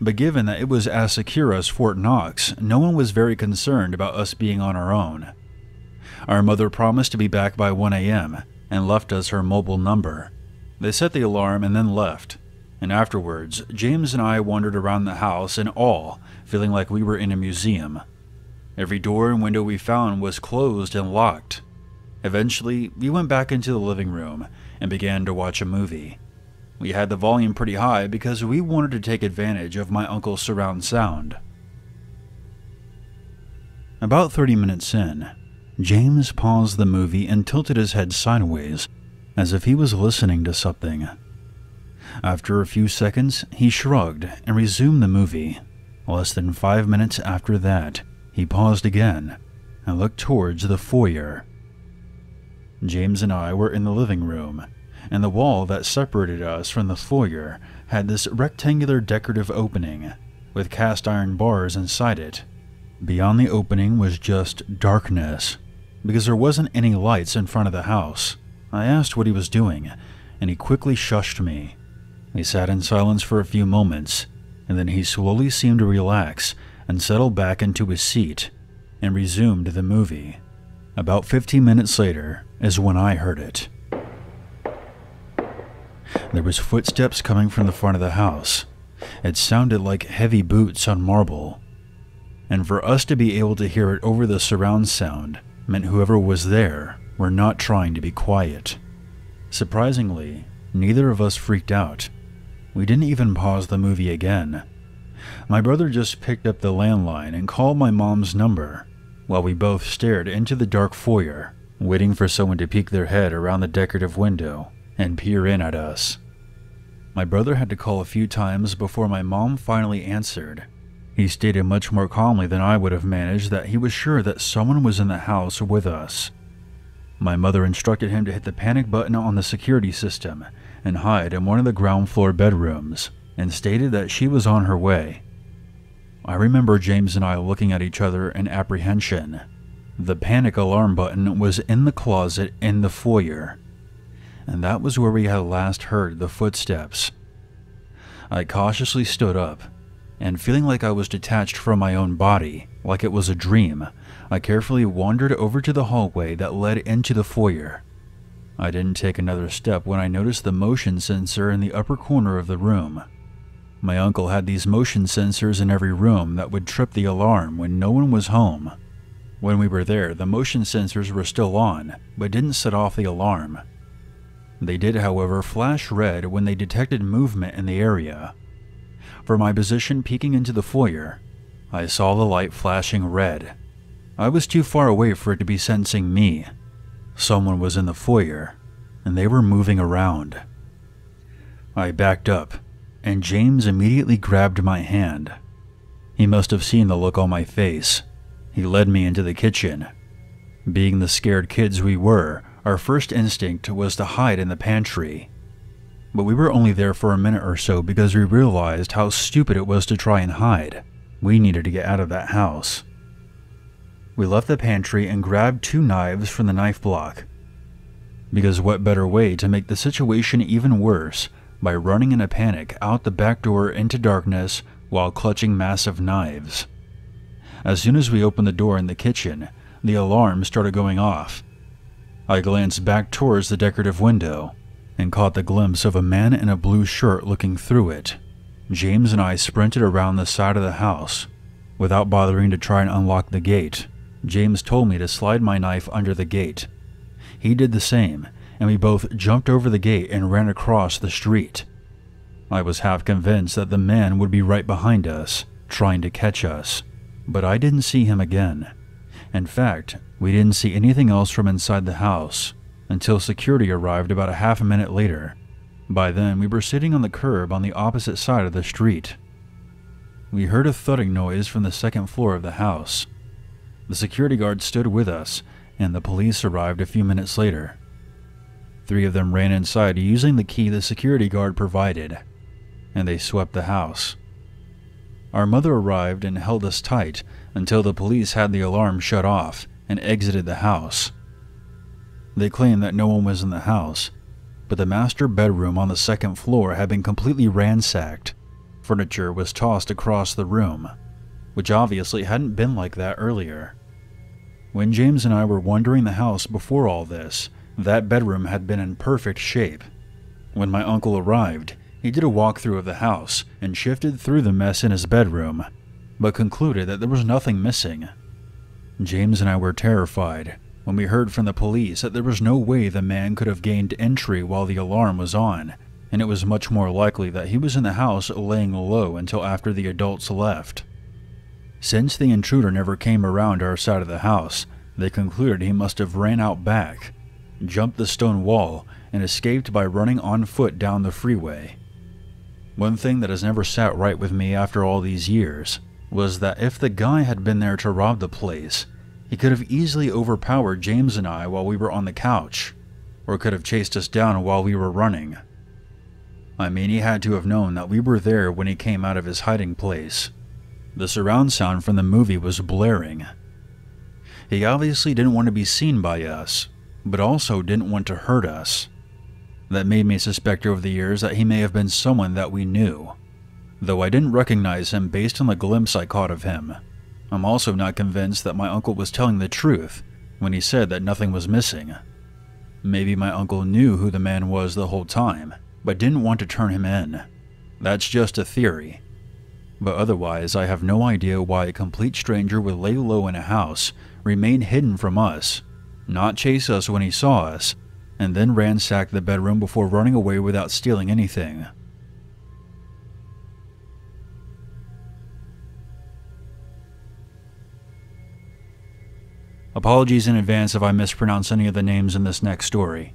But given that it was as secure as Fort Knox, no one was very concerned about us being on our own. Our mother promised to be back by 1 a.m. and left us her mobile number. They set the alarm and then left, and afterwards, James and I wandered around the house in awe, feeling like we were in a museum. Every door and window we found was closed and locked. Eventually, we went back into the living room and began to watch a movie. We had the volume pretty high because we wanted to take advantage of my uncle's surround sound. About 30 minutes in, James paused the movie and tilted his head sideways, as if he was listening to something. After a few seconds, he shrugged and resumed the movie. Less than 5 minutes after that, he paused again and looked towards the foyer. James and I were in the living room, and the wall that separated us from the foyer had this rectangular decorative opening with cast iron bars inside it. Beyond the opening was just darkness, because there wasn't any lights in front of the house. I asked what he was doing, and he quickly shushed me. We sat in silence for a few moments, and then he slowly seemed to relax and settle back into his seat and resumed the movie. About 15 minutes later is when I heard it. There was footsteps coming from the front of the house. It sounded like heavy boots on marble. And for us to be able to hear it over the surround sound meant whoever was there were not trying to be quiet. Surprisingly, neither of us freaked out. We didn't even pause the movie again. My brother just picked up the landline and called my mom's number, while we both stared into the dark foyer, waiting for someone to peek their head around the decorative window and peer in at us. My brother had to call a few times before my mom finally answered. He stated much more calmly than I would have managed that he was sure that someone was in the house with us. My mother instructed him to hit the panic button on the security system and hide in one of the ground floor bedrooms, and stated that she was on her way. I remember James and I looking at each other in apprehension. The panic alarm button was in the closet in the foyer, and that was where we had last heard the footsteps. I cautiously stood up, and feeling like I was detached from my own body, like it was a dream, I carefully wandered over to the hallway that led into the foyer. I didn't take another step when I noticed the motion sensor in the upper corner of the room. My uncle had these motion sensors in every room that would trip the alarm when no one was home. When we were there, the motion sensors were still on, but didn't set off the alarm. They did, however, flash red when they detected movement in the area. From my position peeking into the foyer, I saw the light flashing red. I was too far away for it to be sensing me. Someone was in the foyer, and they were moving around. I backed up, and James immediately grabbed my hand. He must have seen the look on my face. He led me into the kitchen. Being the scared kids we were, our first instinct was to hide in the pantry. But we were only there for a minute or so because we realized how stupid it was to try and hide. We needed to get out of that house. We left the pantry and grabbed 2 knives from the knife block. Because what better way to make the situation even worse by running in a panic out the back door into darkness while clutching massive knives. As soon as we opened the door in the kitchen, the alarm started going off. I glanced back towards the decorative window and caught the glimpse of a man in a blue shirt looking through it. James and I sprinted around the side of the house. Without bothering to try and unlock the gate, James told me to slide my knife under the gate. He did the same, and we both jumped over the gate and ran across the street. I was half convinced that the man would be right behind us, trying to catch us, but I didn't see him again. In fact, we didn't see anything else from inside the house until security arrived about a half a minute later. By then, we were sitting on the curb on the opposite side of the street. We heard a thudding noise from the second floor of the house. The security guard stood with us, and the police arrived a few minutes later. 3 of them ran inside using the key the security guard provided, and they swept the house. Our mother arrived and held us tight until the police had the alarm shut off and exited the house. They claimed that no one was in the house, but the master bedroom on the second floor had been completely ransacked. Furniture was tossed across the room, which obviously hadn't been like that earlier. When James and I were wandering the house before all this, that bedroom had been in perfect shape. When my uncle arrived, he did a walkthrough of the house and shifted through the mess in his bedroom, but concluded that there was nothing missing. James and I were terrified when we heard from the police that there was no way the man could have gained entry while the alarm was on, and it was much more likely that he was in the house laying low until after the adults left. Since the intruder never came around our side of the house, they concluded he must have ran out back, jumped the stone wall, and escaped by running on foot down the freeway. One thing that has never sat right with me after all these years was that if the guy had been there to rob the place, he could have easily overpowered James and I while we were on the couch, or could have chased us down while we were running. I mean, he had to have known that we were there when he came out of his hiding place. The surround sound from the movie was blaring. He obviously didn't want to be seen by us, but also didn't want to hurt us. That made me suspect over the years that he may have been someone that we knew, though I didn't recognize him based on the glimpse I caught of him. I'm also not convinced that my uncle was telling the truth when he said that nothing was missing. Maybe my uncle knew who the man was the whole time, but didn't want to turn him in. That's just a theory. But otherwise, I have no idea why a complete stranger would lay low in a house, remain hidden from us, not chase us when he saw us, and then ransack the bedroom before running away without stealing anything. Apologies in advance if I mispronounce any of the names in this next story.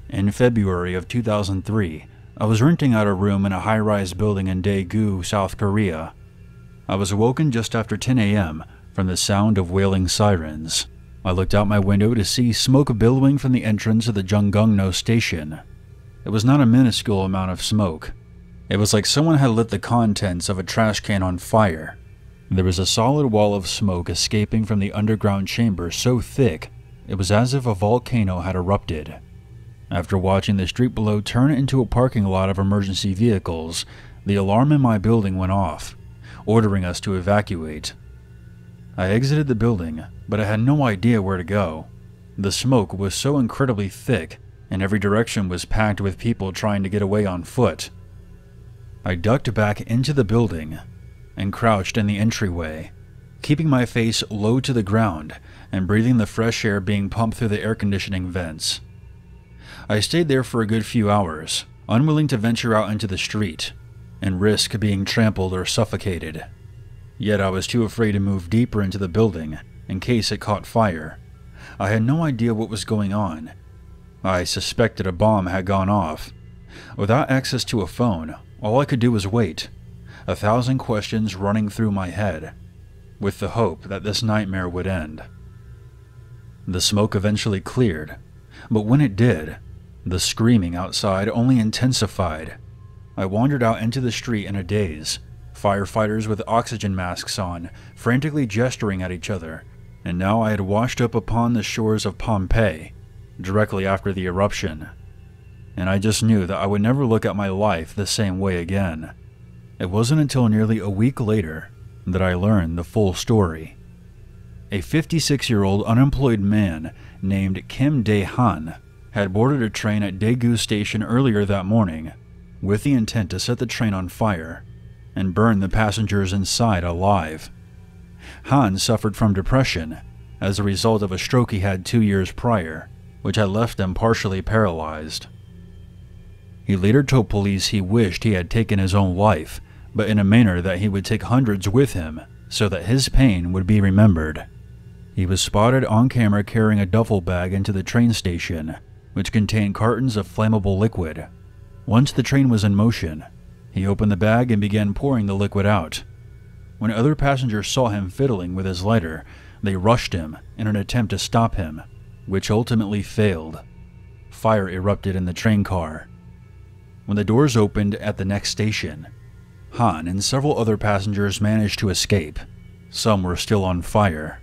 In February of 2003, I was renting out a room in a high-rise building in Daegu, South Korea. I was awoken just after 10 a.m. from the sound of wailing sirens. I looked out my window to see smoke billowing from the entrance of the Junggongno station. It was not a minuscule amount of smoke. It was like someone had lit the contents of a trash can on fire. There was a solid wall of smoke escaping from the underground chamber so thick, it was as if a volcano had erupted. After watching the street below turn into a parking lot of emergency vehicles, the alarm in my building went off, ordering us to evacuate. I exited the building, but I had no idea where to go. The smoke was so incredibly thick, and every direction was packed with people trying to get away on foot. I ducked back into the building and crouched in the entryway, keeping my face low to the ground and breathing the fresh air being pumped through the air conditioning vents. I stayed there for a good few hours, unwilling to venture out into the street and risk being trampled or suffocated. Yet I was too afraid to move deeper into the building in case it caught fire. I had no idea what was going on. I suspected a bomb had gone off. Without access to a phone, all I could do was wait, 1,000 questions running through my head, with the hope that this nightmare would end. The smoke eventually cleared, but when it did, the screaming outside only intensified. I wandered out into the street in a daze, firefighters with oxygen masks on, frantically gesturing at each other, and now I had washed up upon the shores of Pompeii, directly after the eruption. And I just knew that I would never look at my life the same way again. It wasn't until nearly a week later that I learned the full story. A 56-year-old unemployed man named Kim Dae-han had boarded a train at Daegu Station earlier that morning with the intent to set the train on fire and burn the passengers inside alive. Han suffered from depression as a result of a stroke he had 2 years prior, which had left him partially paralyzed. He later told police he wished he had taken his own life, but in a manner that he would take hundreds with him so that his pain would be remembered. He was spotted on camera carrying a duffel bag into the train station, which contained cartons of flammable liquid. Once the train was in motion, he opened the bag and began pouring the liquid out. When other passengers saw him fiddling with his lighter, they rushed him in an attempt to stop him, which ultimately failed. Fire erupted in the train car. When the doors opened at the next station, Han and several other passengers managed to escape. Some were still on fire.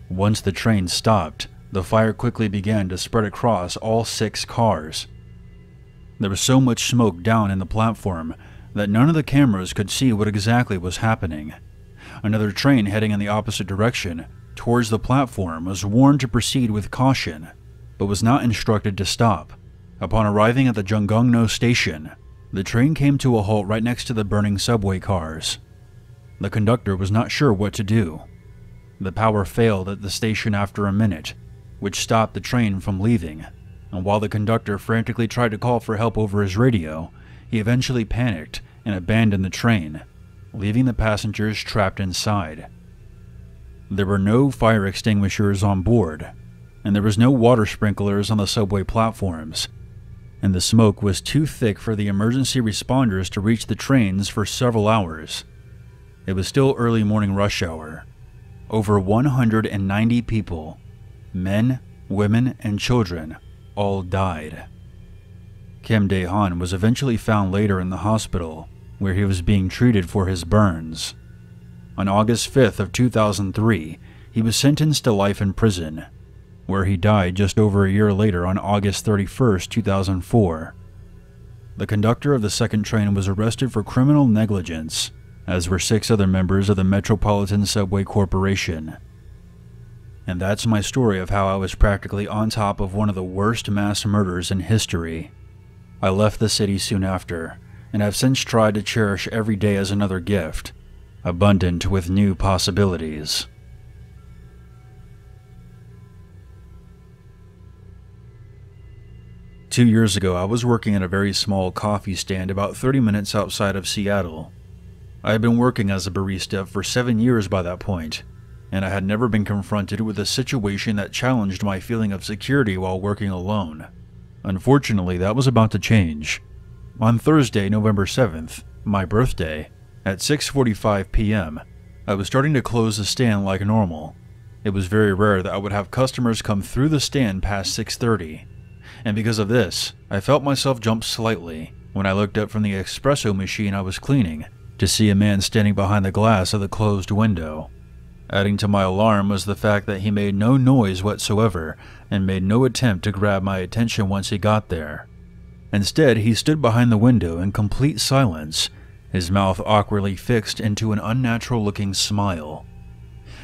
Once the train stopped, the fire quickly began to spread across all 6 cars. There was so much smoke down in the platform that none of the cameras could see what exactly was happening. Another train heading in the opposite direction towards the platform was warned to proceed with caution, but was not instructed to stop. Upon arriving at the Junggongno station, the train came to a halt right next to the burning subway cars. The conductor was not sure what to do. The power failed at the station after a minute, which stopped the train from leaving, and while the conductor frantically tried to call for help over his radio, he eventually panicked and abandoned the train, leaving the passengers trapped inside. There were no fire extinguishers on board, and there was no water sprinklers on the subway platforms, and the smoke was too thick for the emergency responders to reach the trains for several hours. It was still early morning rush hour. Over 190 people, men, women, and children, all died. Kim Dae-han was eventually found later in the hospital, where he was being treated for his burns. On August 5th of 2003, he was sentenced to life in prison, where he died just over a year later on August 31st, 2004. The conductor of the second train was arrested for criminal negligence, as were 6 other members of the Metropolitan Subway Corporation. And that's my story of how I was practically on top of one of the worst mass murders in history. I left the city soon after, and have since tried to cherish every day as another gift, abundant with new possibilities. Two years ago, I was working at a very small coffee stand about 30 minutes outside of Seattle. I had been working as a barista for 7 years by that point, and I had never been confronted with a situation that challenged my feeling of security while working alone. Unfortunately, that was about to change. On Thursday, November 7th, my birthday, at 6:45 p.m., I was starting to close the stand like normal. It was very rare that I would have customers come through the stand past 6:30. And because of this, I felt myself jump slightly when I looked up from the espresso machine I was cleaning to see a man standing behind the glass of the closed window. Adding to my alarm was the fact that he made no noise whatsoever and made no attempt to grab my attention once he got there. Instead, he stood behind the window in complete silence, his mouth awkwardly fixed into an unnatural-looking smile.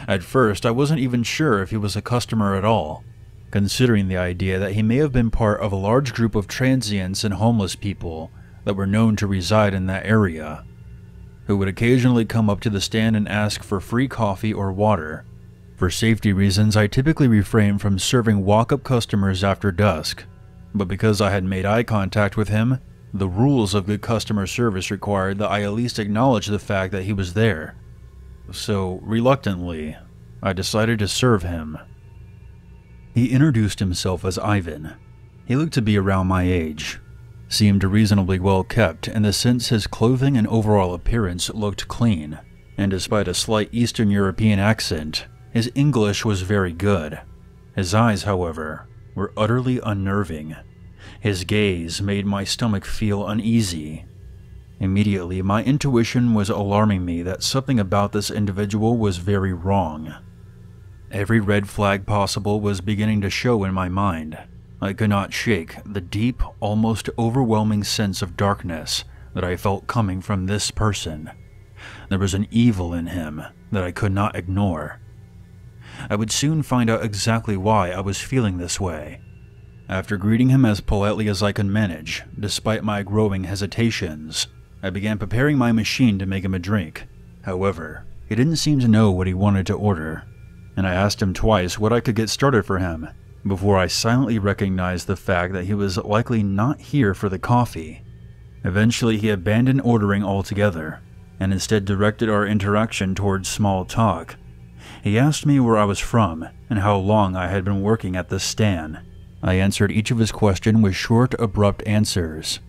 At first, I wasn't even sure if he was a customer at all, considering the idea that he may have been part of a large group of transients and homeless people that were known to reside in that area, who would occasionally come up to the stand and ask for free coffee or water. For safety reasons, I typically refrain from serving walk-up customers after dusk, but because I had made eye contact with him, the rules of good customer service required that I at least acknowledge the fact that he was there. So, reluctantly, I decided to serve him. He introduced himself as Ivan. He looked to be around my age, seemed reasonably well kept in the sense his clothing and overall appearance looked clean, and despite a slight Eastern European accent, his English was very good. His eyes, however, were utterly unnerving. His gaze made my stomach feel uneasy. Immediately, my intuition was alarming me that something about this individual was very wrong. Every red flag possible was beginning to show in my mind. I could not shake the deep, almost overwhelming sense of darkness that I felt coming from this person. There was an evil in him that I could not ignore. I would soon find out exactly why I was feeling this way. After greeting him as politely as I could manage, despite my growing hesitations, I began preparing my machine to make him a drink. However, he didn't seem to know what he wanted to order, and I asked him twice what I could get started for him, before I silently recognized the fact that he was likely not here for the coffee. Eventually, he abandoned ordering altogether, and instead directed our interaction towards small talk. He asked me where I was from and how long I had been working at the stand. I answered each of his questions with short, abrupt answers,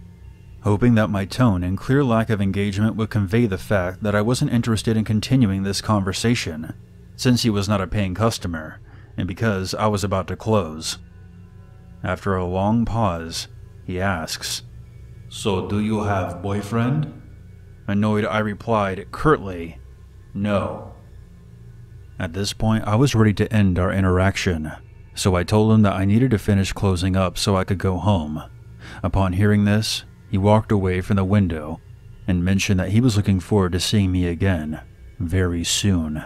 hoping that my tone and clear lack of engagement would convey the fact that I wasn't interested in continuing this conversation, since he was not a paying customer, and because I was about to close. After a long pause, he asks, "So do you have boyfriend?" Annoyed, I replied curtly, "No." At this point, I was ready to end our interaction, so I told him that I needed to finish closing up so I could go home. Upon hearing this, he walked away from the window and mentioned that he was looking forward to seeing me again very soon.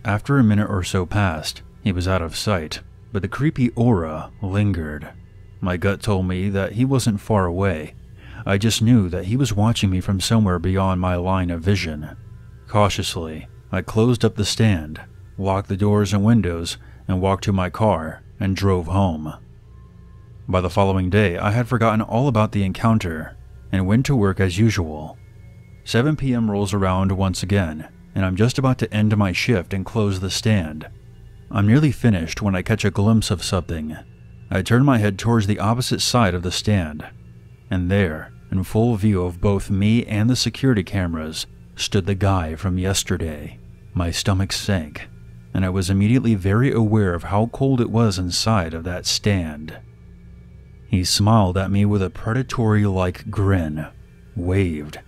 After a minute or so passed, he was out of sight, but the creepy aura lingered. My gut told me that he wasn't far away. I just knew that he was watching me from somewhere beyond my line of vision. Cautiously, I closed up the stand, locked the doors and windows, and walked to my car and drove home. By the following day, I had forgotten all about the encounter and went to work as usual. 7 p.m. rolls around once again, and I'm just about to end my shift and close the stand. I'm nearly finished when I catch a glimpse of something. I turn my head towards the opposite side of the stand, and there, in full view of both me and the security cameras, stood the guy from yesterday. My stomach sank, and I was immediately very aware of how cold it was inside of that stand. He smiled at me with a predatory-like grin, waved,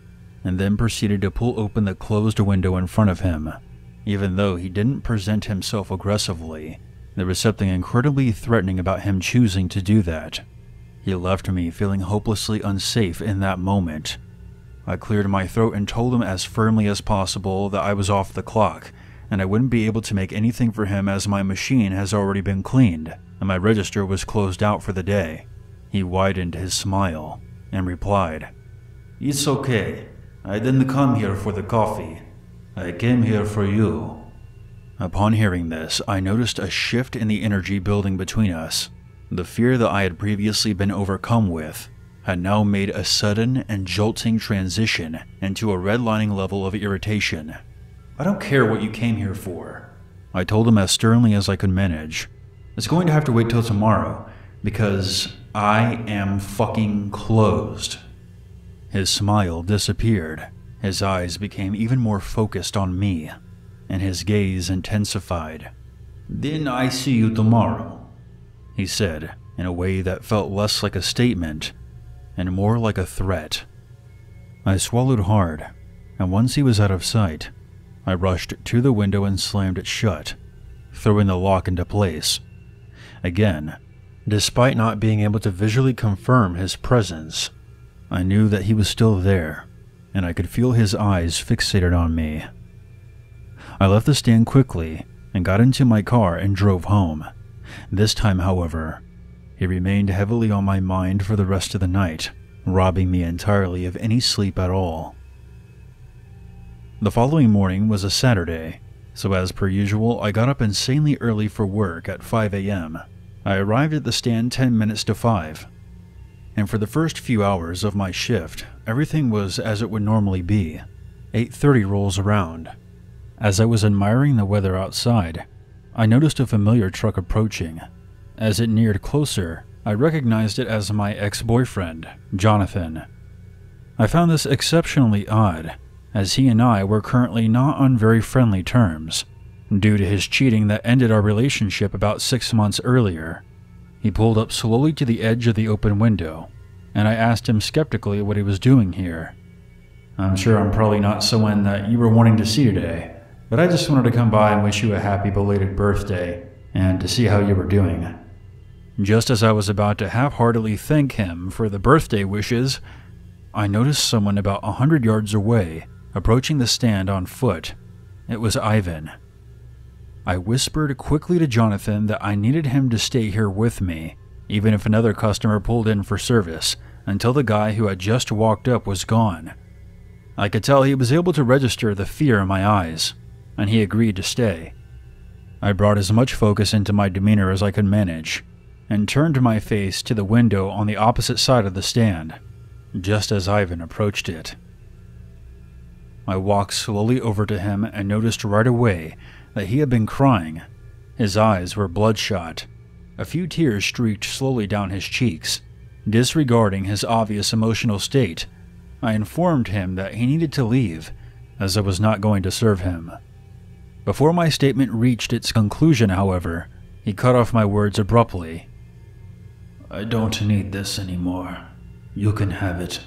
and then proceeded to pull open the closed window in front of him. Even though he didn't present himself aggressively, there was something incredibly threatening about him choosing to do that. He left me feeling hopelessly unsafe in that moment. I cleared my throat and told him as firmly as possible that I was off the clock, and I wouldn't be able to make anything for him as my machine has already been cleaned, and my register was closed out for the day. He widened his smile and replied, "It's okay. I didn't come here for the coffee. I came here for you." Upon hearing this, I noticed a shift in the energy building between us. The fear that I had previously been overcome with had now made a sudden and jolting transition into a redlining level of irritation. "I don't care what you came here for," I told him as sternly as I could manage. "It's going to have to wait till tomorrow, because I am fucking closed." His smile disappeared. His eyes became even more focused on me, and his gaze intensified. "Then I see you tomorrow," he said in a way that felt less like a statement and more like a threat. I swallowed hard, and once he was out of sight, I rushed to the window and slammed it shut, throwing the lock into place. Again, despite not being able to visually confirm his presence, I knew that he was still there, and I could feel his eyes fixated on me. I left the stand quickly and got into my car and drove home. This time, however, he remained heavily on my mind for the rest of the night, robbing me entirely of any sleep at all. The following morning was a Saturday, so as per usual, I got up insanely early for work at 5 a.m. I arrived at the stand 10 minutes to 5, and for the first few hours of my shift, everything was as it would normally be. 8:30 rolls around. As I was admiring the weather outside, I noticed a familiar truck approaching. As it neared closer, I recognized it as my ex-boyfriend, Jonathan. I found this exceptionally odd, as he and I were currently not on very friendly terms, due to his cheating that ended our relationship about 6 months earlier. He pulled up slowly to the edge of the open window, and I asked him skeptically what he was doing here. "I'm sure I'm probably not someone that you were wanting to see today, but I just wanted to come by and wish you a happy belated birthday, and to see how you were doing." Just as I was about to half-heartedly thank him for the birthday wishes, I noticed someone about 100 yards away, approaching the stand on foot. It was Ivan. I whispered quickly to Jonathan that I needed him to stay here with me, even if another customer pulled in for service, until the guy who had just walked up was gone. I could tell he was able to register the fear in my eyes, and he agreed to stay. I brought as much focus into my demeanor as I could manage, and turned my face to the window on the opposite side of the stand, just as Ivan approached it. I walked slowly over to him and noticed right away that he had been crying. His eyes were bloodshot. A few tears streaked slowly down his cheeks. Disregarding his obvious emotional state, I informed him that he needed to leave, as I was not going to serve him. Before my statement reached its conclusion, however, he cut off my words abruptly. "I don't need this anymore. You can have it."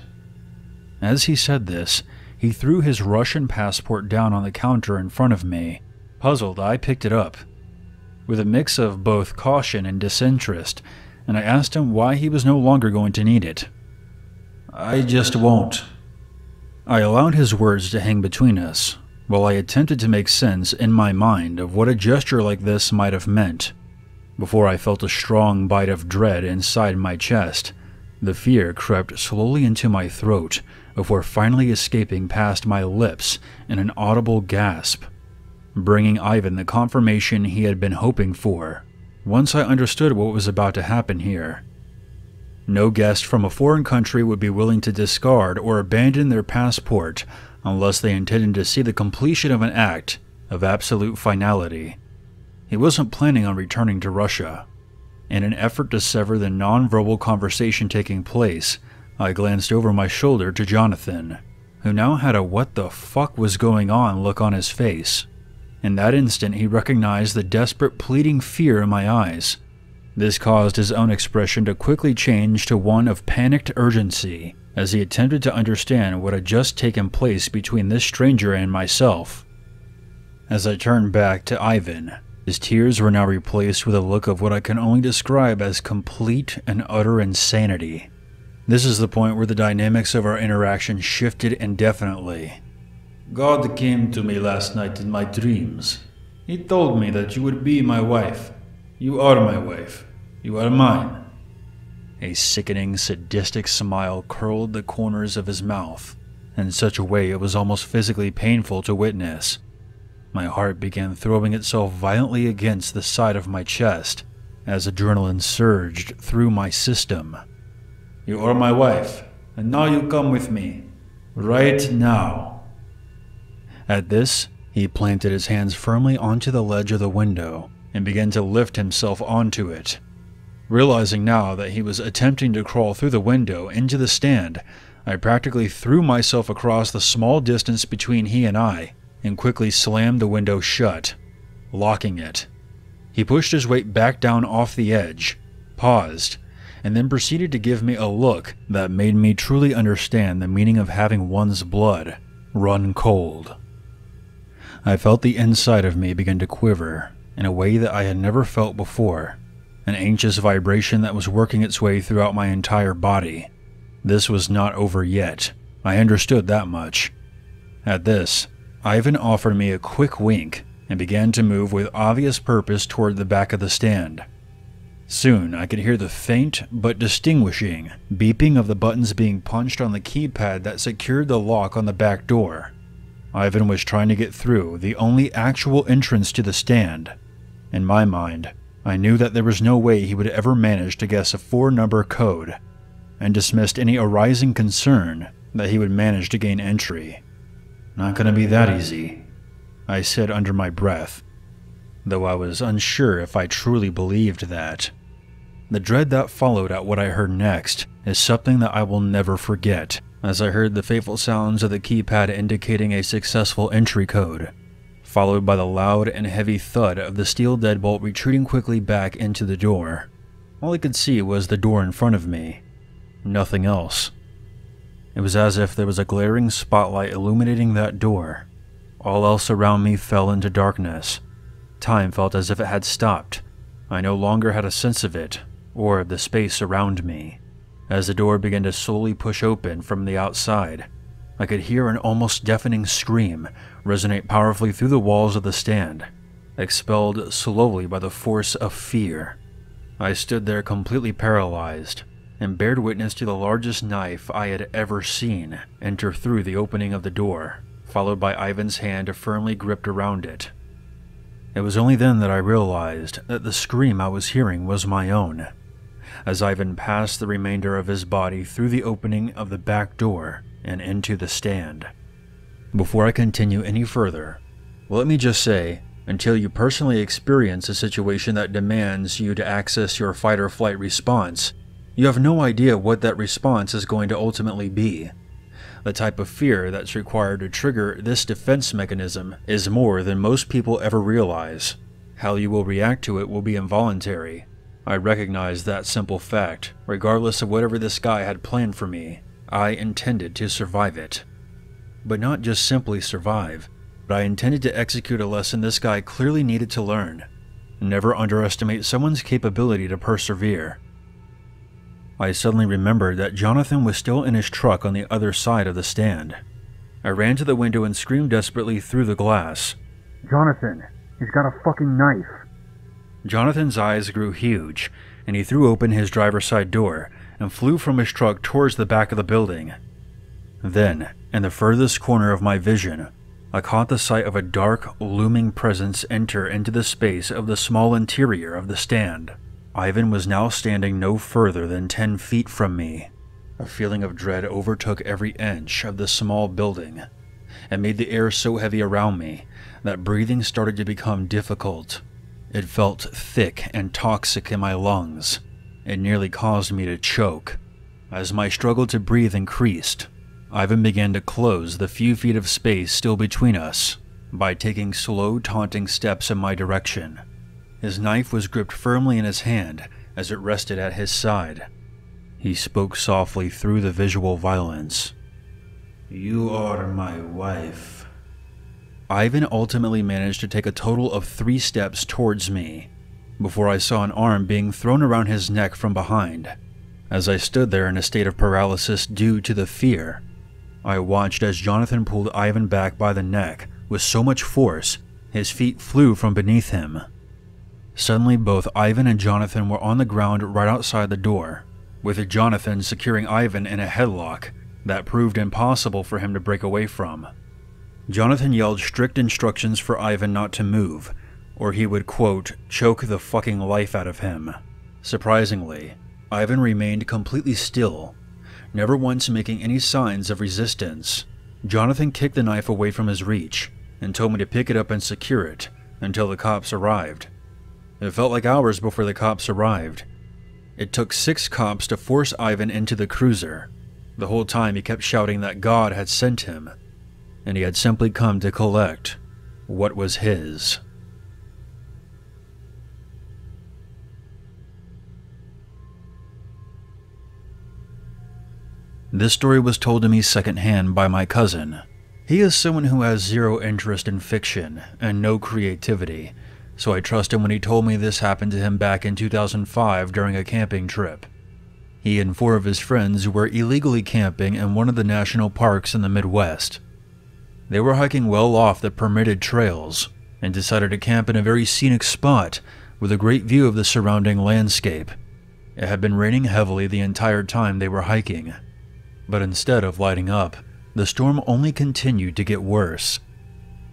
As he said this, he threw his Russian passport down on the counter in front of me. Puzzled, I picked it up, with a mix of both caution and disinterest, and I asked him why he was no longer going to need it. "I just won't." I allowed his words to hang between us, while I attempted to make sense in my mind of what a gesture like this might have meant. Before I felt a strong bite of dread inside my chest, the fear crept slowly into my throat before finally escaping past my lips in an audible gasp, bringing Ivan the confirmation he had been hoping for. Once I understood what was about to happen here. No guest from a foreign country would be willing to discard or abandon their passport unless they intended to see the completion of an act of absolute finality. He wasn't planning on returning to Russia. In an effort to sever the non-verbal conversation taking place, I glanced over my shoulder to Jonathan, who now had a "what the fuck was going on" look on his face. In that instant, he recognized the desperate pleading fear in my eyes. This caused his own expression to quickly change to one of panicked urgency as he attempted to understand what had just taken place between this stranger and myself. As I turned back to Ivan, his tears were now replaced with a look of what I can only describe as complete and utter insanity. This is the point where the dynamics of our interaction shifted indefinitely. God came to me last night in my dreams. He told me that you would be my wife. You are my wife. You are mine. A sickening, sadistic smile curled the corners of his mouth in such a way it was almost physically painful to witness. My heart began throwing itself violently against the side of my chest as adrenaline surged through my system. You are my wife, and now you come with me. Right now. At this, he planted his hands firmly onto the ledge of the window and began to lift himself onto it. Realizing now that he was attempting to crawl through the window into the stand, I practically threw myself across the small distance between he and I and quickly slammed the window shut, locking it. He pushed his weight back down off the edge, paused, and then proceeded to give me a look that made me truly understand the meaning of having one's blood run cold. I felt the inside of me begin to quiver in a way that I had never felt before, an anxious vibration that was working its way throughout my entire body. This was not over yet. I understood that much. At this, Ivan offered me a quick wink and began to move with obvious purpose toward the back of the stand. Soon, I could hear the faint but distinguishing beeping of the buttons being punched on the keypad that secured the lock on the back door. Ivan was trying to get through the only actual entrance to the stand. In my mind, I knew that there was no way he would ever manage to guess a 4-number code, and dismissed any arising concern that he would manage to gain entry. Not gonna be that easy, I said under my breath, though I was unsure if I truly believed that. The dread that followed at what I heard next is something that I will never forget, as I heard the fateful sounds of the keypad indicating a successful entry code, followed by the loud and heavy thud of the steel deadbolt retreating quickly back into the door. All I could see was the door in front of me. Nothing else. It was as if there was a glaring spotlight illuminating that door. All else around me fell into darkness. Time felt as if it had stopped. I no longer had a sense of it, or of the space around me. As the door began to slowly push open from the outside, I could hear an almost deafening scream resonate powerfully through the walls of the stand, expelled slowly by the force of fear. I stood there completely paralyzed, and bared witness to the largest knife I had ever seen enter through the opening of the door, followed by Ivan's hand firmly gripped around it. It was only then that I realized that the scream I was hearing was my own, as Ivan passed the remainder of his body through the opening of the back door and into the stand. Before I continue any further, let me just say, until you personally experience a situation that demands you to access your fight-or-flight response, you have no idea what that response is going to ultimately be. The type of fear that's required to trigger this defense mechanism is more than most people ever realize. How you will react to it will be involuntary. I recognize that simple fact. Regardless of whatever this guy had planned for me, I intended to survive it. But not just simply survive, but I intended to execute a lesson this guy clearly needed to learn. Never underestimate someone's capability to persevere. I suddenly remembered that Jonathan was still in his truck on the other side of the stand. I ran to the window and screamed desperately through the glass. "Jonathan, he's got a fucking knife." Jonathan's eyes grew huge, and he threw open his driver's side door and flew from his truck towards the back of the building. Then, in the furthest corner of my vision, I caught the sight of a dark, looming presence enter into the space of the small interior of the stand. Ivan was now standing no further than 10 feet from me. A feeling of dread overtook every inch of the small building, and made the air so heavy around me that breathing started to become difficult. It felt thick and toxic in my lungs. It nearly caused me to choke. As my struggle to breathe increased, Ivan began to close the few feet of space still between us by taking slow, taunting steps in my direction. His knife was gripped firmly in his hand, as it rested at his side. He spoke softly through the visual violence. "You are my wife." Ivan ultimately managed to take a total of 3 steps towards me, before I saw an arm being thrown around his neck from behind. As I stood there in a state of paralysis due to the fear, I watched as Jonathan pulled Ivan back by the neck with so much force, his feet flew from beneath him. Suddenly, both Ivan and Jonathan were on the ground right outside the door, with Jonathan securing Ivan in a headlock that proved impossible for him to break away from. Jonathan yelled strict instructions for Ivan not to move, or he would, quote, choke the fucking life out of him. Surprisingly, Ivan remained completely still, never once making any signs of resistance. Jonathan kicked the knife away from his reach and told me to pick it up and secure it until the cops arrived. It felt like hours before the cops arrived. It took 6 cops to force Ivan into the cruiser. The whole time he kept shouting that God had sent him, and he had simply come to collect what was his. This story was told to me secondhand by my cousin. He is someone who has zero interest in fiction and no creativity, so I trust him when he told me this happened to him back in 2005 during a camping trip. He and 4 of his friends were illegally camping in one of the national parks in the Midwest. They were hiking well off the permitted trails and decided to camp in a very scenic spot with a great view of the surrounding landscape. It had been raining heavily the entire time they were hiking, but instead of lighting up, the storm only continued to get worse.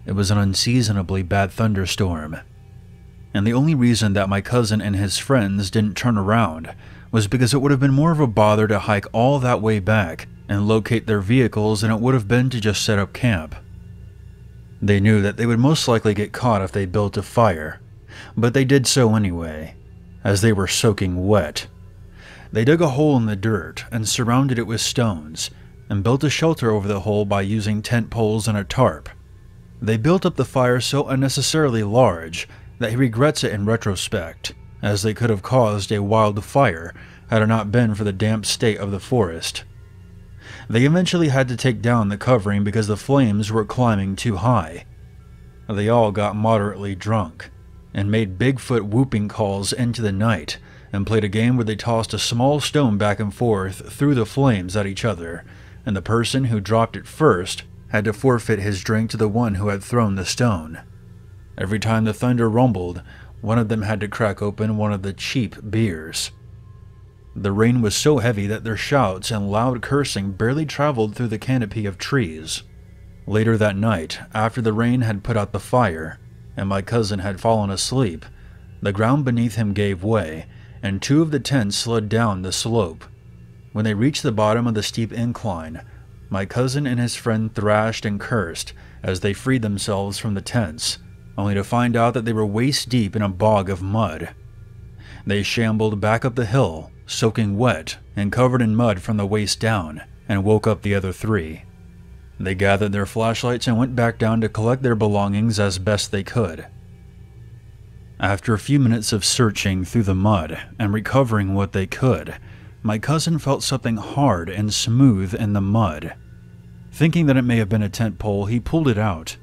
It was an unseasonably bad thunderstorm, and the only reason that my cousin and his friends didn't turn around was because it would have been more of a bother to hike all that way back and locate their vehicles than it would have been to just set up camp. They knew that they would most likely get caught if they built a fire, but they did so anyway, as they were soaking wet. They dug a hole in the dirt and surrounded it with stones, and built a shelter over the hole by using tent poles and a tarp. They built up the fire so unnecessarily large that he regrets it in retrospect, as they could have caused a wildfire had it not been for the damp state of the forest. They eventually had to take down the covering because the flames were climbing too high. They all got moderately drunk, and made Bigfoot whooping calls into the night, and played a game where they tossed a small stone back and forth through the flames at each other, and the person who dropped it first had to forfeit his drink to the one who had thrown the stone. Every time the thunder rumbled, one of them had to crack open one of the cheap beers. The rain was so heavy that their shouts and loud cursing barely traveled through the canopy of trees. Later that night, after the rain had put out the fire, and my cousin had fallen asleep, the ground beneath him gave way, and 2 of the tents slid down the slope. When they reached the bottom of the steep incline, my cousin and his friend thrashed and cursed as they freed themselves from the tents, only to find out that they were waist deep in a bog of mud. They shambled back up the hill, soaking wet and covered in mud from the waist down, and woke up the other 3. They gathered their flashlights and went back down to collect their belongings as best they could. After a few minutes of searching through the mud and recovering what they could, my cousin felt something hard and smooth in the mud. Thinking that it may have been a tent pole, he pulled it out,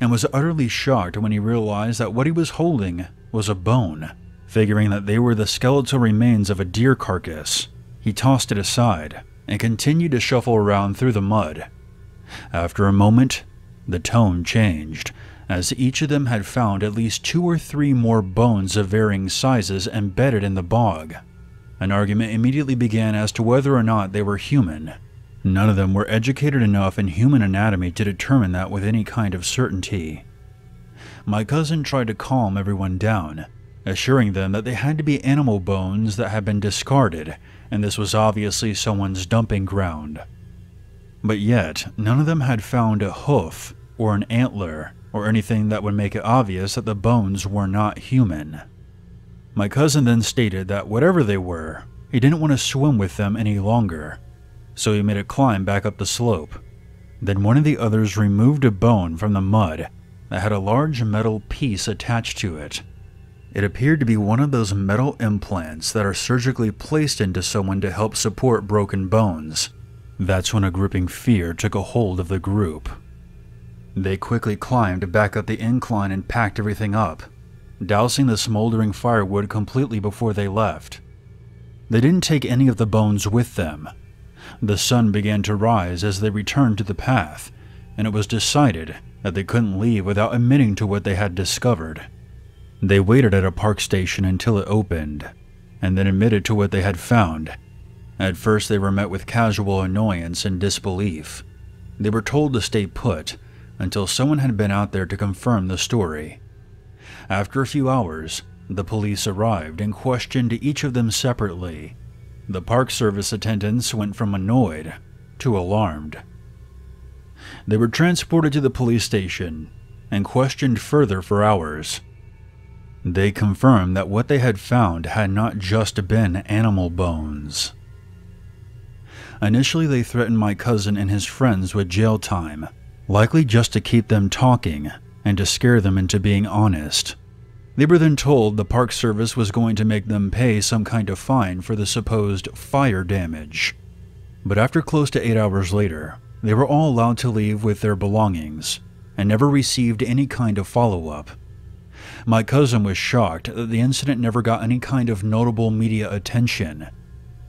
and was utterly shocked when he realized that what he was holding was a bone. Figuring that they were the skeletal remains of a deer carcass, he tossed it aside and continued to shuffle around through the mud. After a moment, the tone changed, as each of them had found at least 2 or 3 more bones of varying sizes embedded in the bog. An argument immediately began as to whether or not they were human. None of them were educated enough in human anatomy to determine that with any kind of certainty. My cousin tried to calm everyone down, assuring them that they had to be animal bones that had been discarded, and this was obviously someone's dumping ground. But yet, none of them had found a hoof or an antler or anything that would make it obvious that the bones were not human. My cousin then stated that whatever they were, he didn't want to swim with them any longer, so he made a climb back up the slope. Then one of the others removed a bone from the mud that had a large metal piece attached to it. It appeared to be one of those metal implants that are surgically placed into someone to help support broken bones. That's when a gripping fear took a hold of the group. They quickly climbed back up the incline and packed everything up, dousing the smoldering firewood completely before they left. They didn't take any of the bones with them. The sun began to rise as they returned to the path, and it was decided that they couldn't leave without admitting to what they had discovered. They waited at a park station until it opened, and then admitted to what they had found. At first they were met with casual annoyance and disbelief. They were told to stay put until someone had been out there to confirm the story. After a few hours, the police arrived and questioned each of them separately. The Park Service attendants went from annoyed to alarmed. They were transported to the police station and questioned further for hours. They confirmed that what they had found had not just been animal bones. Initially, they threatened my cousin and his friends with jail time, likely just to keep them talking and to scare them into being honest. They were then told the Park Service was going to make them pay some kind of fine for the supposed fire damage. But after close to 8 hours later, they were all allowed to leave with their belongings and never received any kind of follow-up. My cousin was shocked that the incident never got any kind of notable media attention,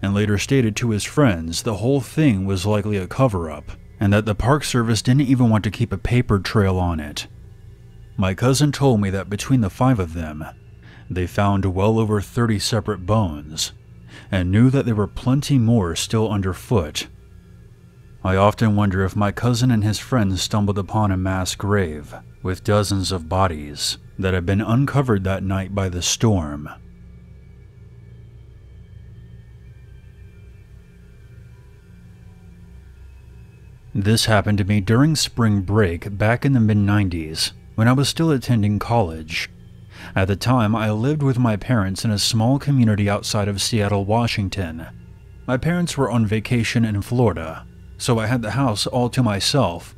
and later stated to his friends the whole thing was likely a cover-up, and that the Park Service didn't even want to keep a paper trail on it. My cousin told me that between the 5 of them, they found well over 30 separate bones, and knew that there were plenty more still underfoot. I often wonder if my cousin and his friends stumbled upon a mass grave with dozens of bodies that had been uncovered that night by the storm. This happened to me during spring break back in the mid-90s, when I was still attending college. At the time, I lived with my parents in a small community outside of Seattle, Washington. My parents were on vacation in Florida, so I had the house all to myself.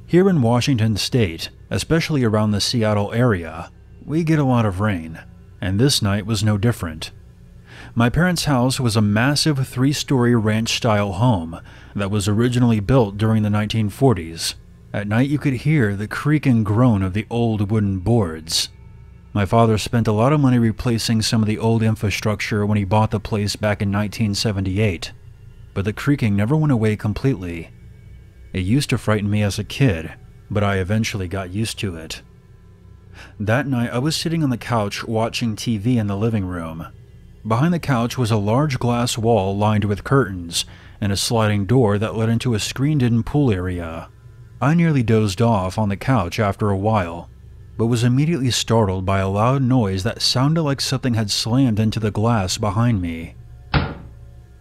Here in Washington State, especially around the Seattle area, we get a lot of rain, and this night was no different. My parents' house was a massive 3-story ranch-style home that was originally built during the 1940s. At night you could hear the creak and groan of the old wooden boards. My father spent a lot of money replacing some of the old infrastructure when he bought the place back in 1978, but the creaking never went away completely. It used to frighten me as a kid, but I eventually got used to it. That night I was sitting on the couch watching TV in the living room. Behind the couch was a large glass wall lined with curtains and a sliding door that led into a screened-in pool area. I nearly dozed off on the couch after a while, but was immediately startled by a loud noise that sounded like something had slammed into the glass behind me.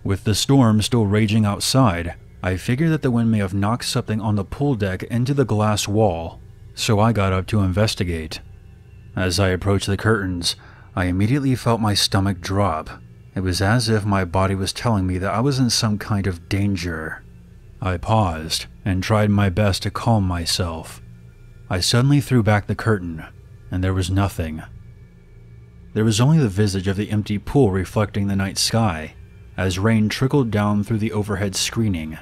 With the storm still raging outside, I figured that the wind may have knocked something on the pool deck into the glass wall, so I got up to investigate. As I approached the curtains, I immediately felt my stomach drop. It was as if my body was telling me that I was in some kind of danger. I paused and tried my best to calm myself. I suddenly threw back the curtain, and there was nothing. There was only the visage of the empty pool reflecting the night sky, as rain trickled down through the overhead screening.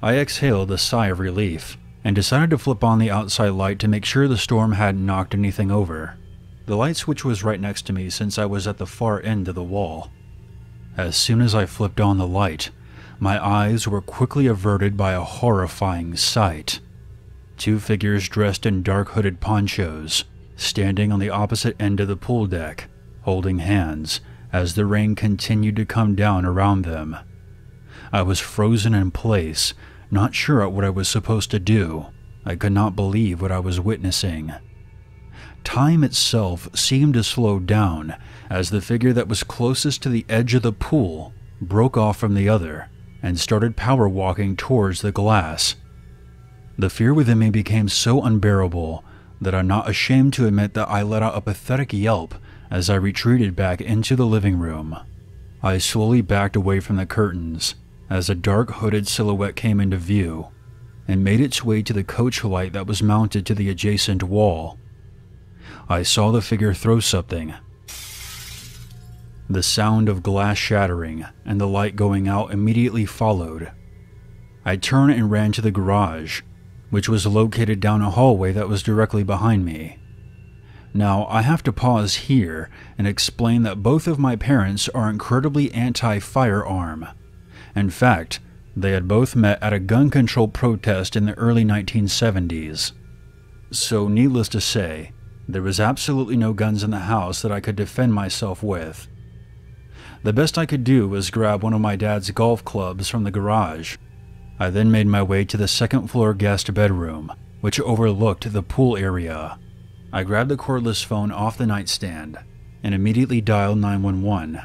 I exhaled a sigh of relief, and decided to flip on the outside light to make sure the storm hadn't knocked anything over. The light switch was right next to me since I was at the far end of the wall. As soon as I flipped on the light, my eyes were quickly averted by a horrifying sight. 2 figures dressed in dark hooded ponchos, standing on the opposite end of the pool deck, holding hands as the rain continued to come down around them. I was frozen in place, not sure what I was supposed to do. I could not believe what I was witnessing. Time itself seemed to slow down as the figure that was closest to the edge of the pool broke off from the other and started power walking towards the glass. The fear within me became so unbearable that I'm not ashamed to admit that I let out a pathetic yelp as I retreated back into the living room. I slowly backed away from the curtains as a dark hooded silhouette came into view and made its way to the coach light that was mounted to the adjacent wall. I saw the figure throw something, The sound of glass shattering and the light going out immediately followed. I turned and ran to the garage, which was located down a hallway that was directly behind me. Now, I have to pause here and explain that both of my parents are incredibly anti-firearm. In fact, they had both met at a gun control protest in the early 1970s. So, needless to say, there was absolutely no guns in the house that I could defend myself with. The best I could do was grab one of my dad's golf clubs from the garage. I then made my way to the second-floor guest bedroom, which overlooked the pool area. I grabbed the cordless phone off the nightstand and immediately dialed 911.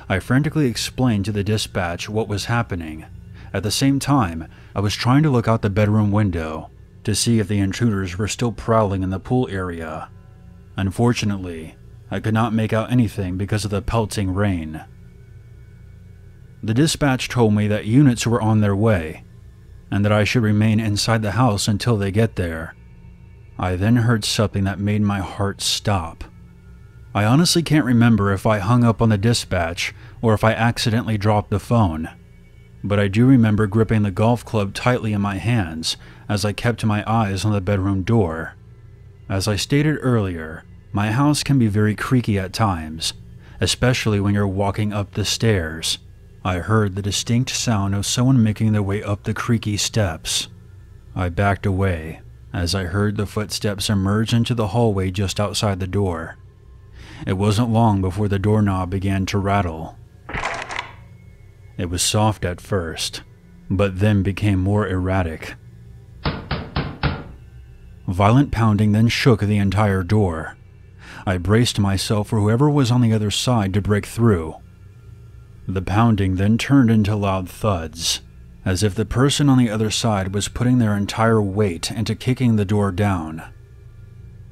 I frantically explained to the dispatch what was happening. At the same time, I was trying to look out the bedroom window to see if the intruders were still prowling in the pool area. Unfortunately, I could not make out anything because of the pelting rain. The dispatch told me that units were on their way and that I should remain inside the house until they get there. I then heard something that made my heart stop. I honestly can't remember if I hung up on the dispatch or if I accidentally dropped the phone, but I do remember gripping the golf club tightly in my hands as I kept my eyes on the bedroom door. As I stated earlier, my house can be very creaky at times, especially when you're walking up the stairs. I heard the distinct sound of someone making their way up the creaky steps. I backed away as I heard the footsteps emerge into the hallway just outside the door. It wasn't long before the doorknob began to rattle. It was soft at first, but then became more erratic. Violent pounding then shook the entire door. I braced myself for whoever was on the other side to break through. The pounding then turned into loud thuds, as if the person on the other side was putting their entire weight into kicking the door down.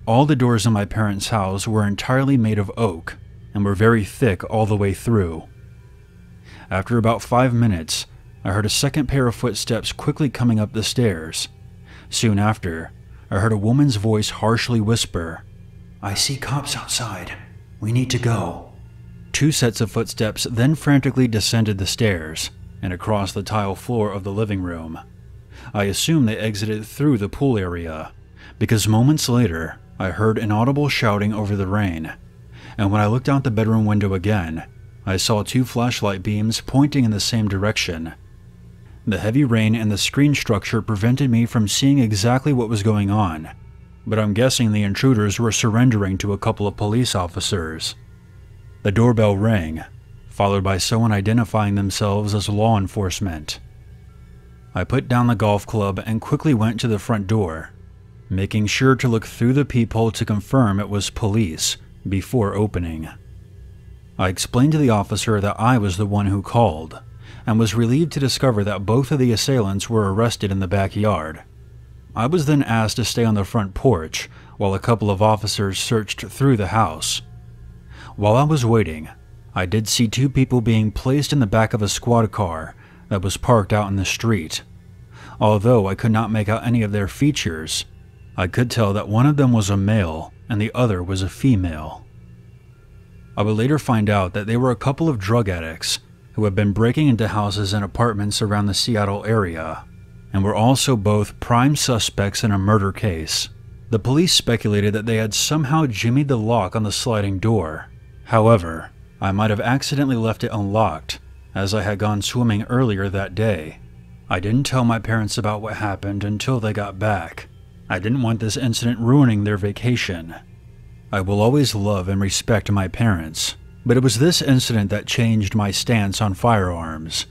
All the doors in my parents' house were entirely made of oak and were very thick all the way through. After about 5 minutes, I heard a second pair of footsteps quickly coming up the stairs. Soon after, I heard a woman's voice harshly whisper, "I see cops outside. We need to go." 2 sets of footsteps then frantically descended the stairs and across the tile floor of the living room. I assume they exited through the pool area, because moments later, I heard inaudible shouting over the rain, and when I looked out the bedroom window again, I saw 2 flashlight beams pointing in the same direction. The heavy rain and the screen structure prevented me from seeing exactly what was going on, but I'm guessing the intruders were surrendering to a couple of police officers. The doorbell rang, followed by someone identifying themselves as law enforcement. I put down the golf club and quickly went to the front door, making sure to look through the peephole to confirm it was police before opening. I explained to the officer that I was the one who called, and was relieved to discover that both of the assailants were arrested in the backyard. I was then asked to stay on the front porch while a couple of officers searched through the house. While I was waiting, I did see 2 people being placed in the back of a squad car that was parked out in the street. Although I could not make out any of their features, I could tell that one of them was a male and the other was a female. I would later find out that they were a couple of drug addicts who had been breaking into houses and apartments around the Seattle area, and were also both prime suspects in a murder case. The police speculated that they had somehow jimmied the lock on the sliding door. However, I might have accidentally left it unlocked, as I had gone swimming earlier that day. I didn't tell my parents about what happened until they got back. I didn't want this incident ruining their vacation. I will always love and respect my parents, but it was this incident that changed my stance on firearms.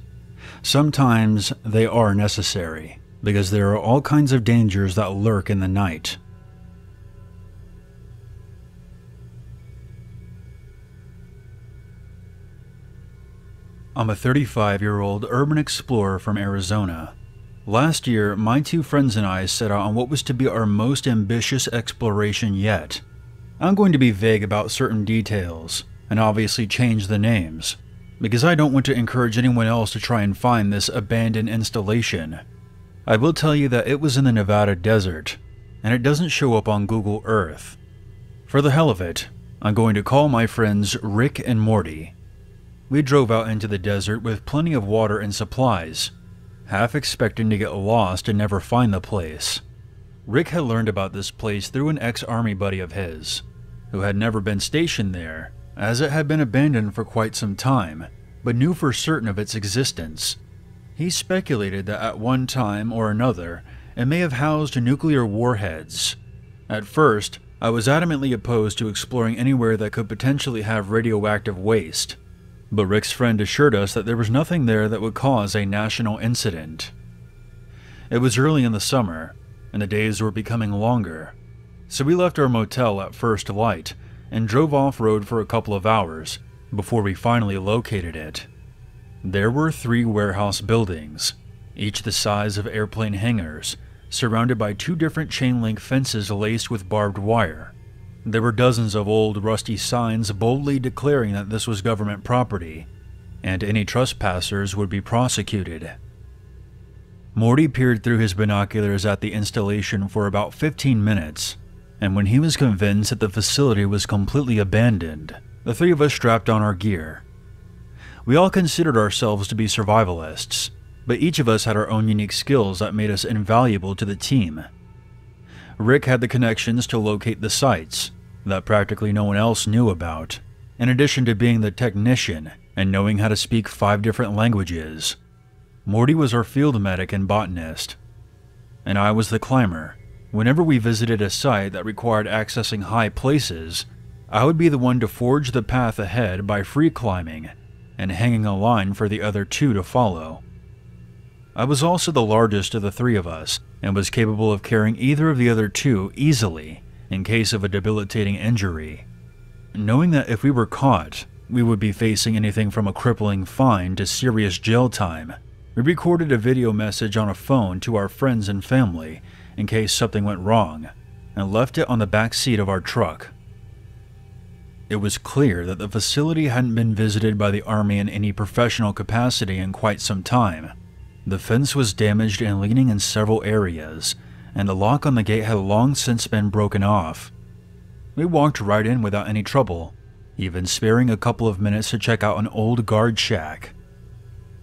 Sometimes they are necessary, because there are all kinds of dangers that lurk in the night. I'm a 35-year-old urban explorer from Arizona. Last year, my 2 friends and I set out on what was to be our most ambitious exploration yet. I'm going to be vague about certain details, and obviously change the names, because I don't want to encourage anyone else to try and find this abandoned installation. I will tell you that it was in the Nevada desert, and it doesn't show up on Google Earth. For the hell of it, I'm going to call my friends Rick and Morty, We drove out into the desert with plenty of water and supplies, half expecting to get lost and never find the place. Rick had learned about this place through an ex-army buddy of his, who had never been stationed there, as it had been abandoned for quite some time, but knew for certain of its existence. He speculated that at one time or another, it may have housed nuclear warheads. At first, I was adamantly opposed to exploring anywhere that could potentially have radioactive waste, but Rick's friend assured us that there was nothing there that would cause a national incident. It was early in the summer, and the days were becoming longer, so we left our motel at first light and drove off-road for a couple of hours before we finally located it. There were 3 warehouse buildings, each the size of airplane hangars, surrounded by 2 different chain-link fences laced with barbed wire. There were dozens of old, rusty signs boldly declaring that this was government property, and any trespassers would be prosecuted. Morty peered through his binoculars at the installation for about 15 minutes, and when he was convinced that the facility was completely abandoned, the 3 of us strapped on our gear. We all considered ourselves to be survivalists, but each of us had our own unique skills that made us invaluable to the team. Rick had the connections to locate the sites that practically no one else knew about, in addition to being the technician and knowing how to speak 5 different languages. Morty was our field medic and botanist, and I was the climber. Whenever we visited a site that required accessing high places, I would be the one to forge the path ahead by free climbing and hanging a line for the other 2 to follow. I was also the largest of the 3 of us and was capable of carrying either of the other 2 easily in case of a debilitating injury. Knowing that if we were caught, we would be facing anything from a crippling fine to serious jail time, we recorded a video message on a phone to our friends and family in case something went wrong, and left it on the back seat of our truck. It was clear that the facility hadn't been visited by the Army in any professional capacity in quite some time. The fence was damaged and leaning in several areas, and the lock on the gate had long since been broken off. We walked right in without any trouble, even sparing a couple of minutes to check out an old guard shack.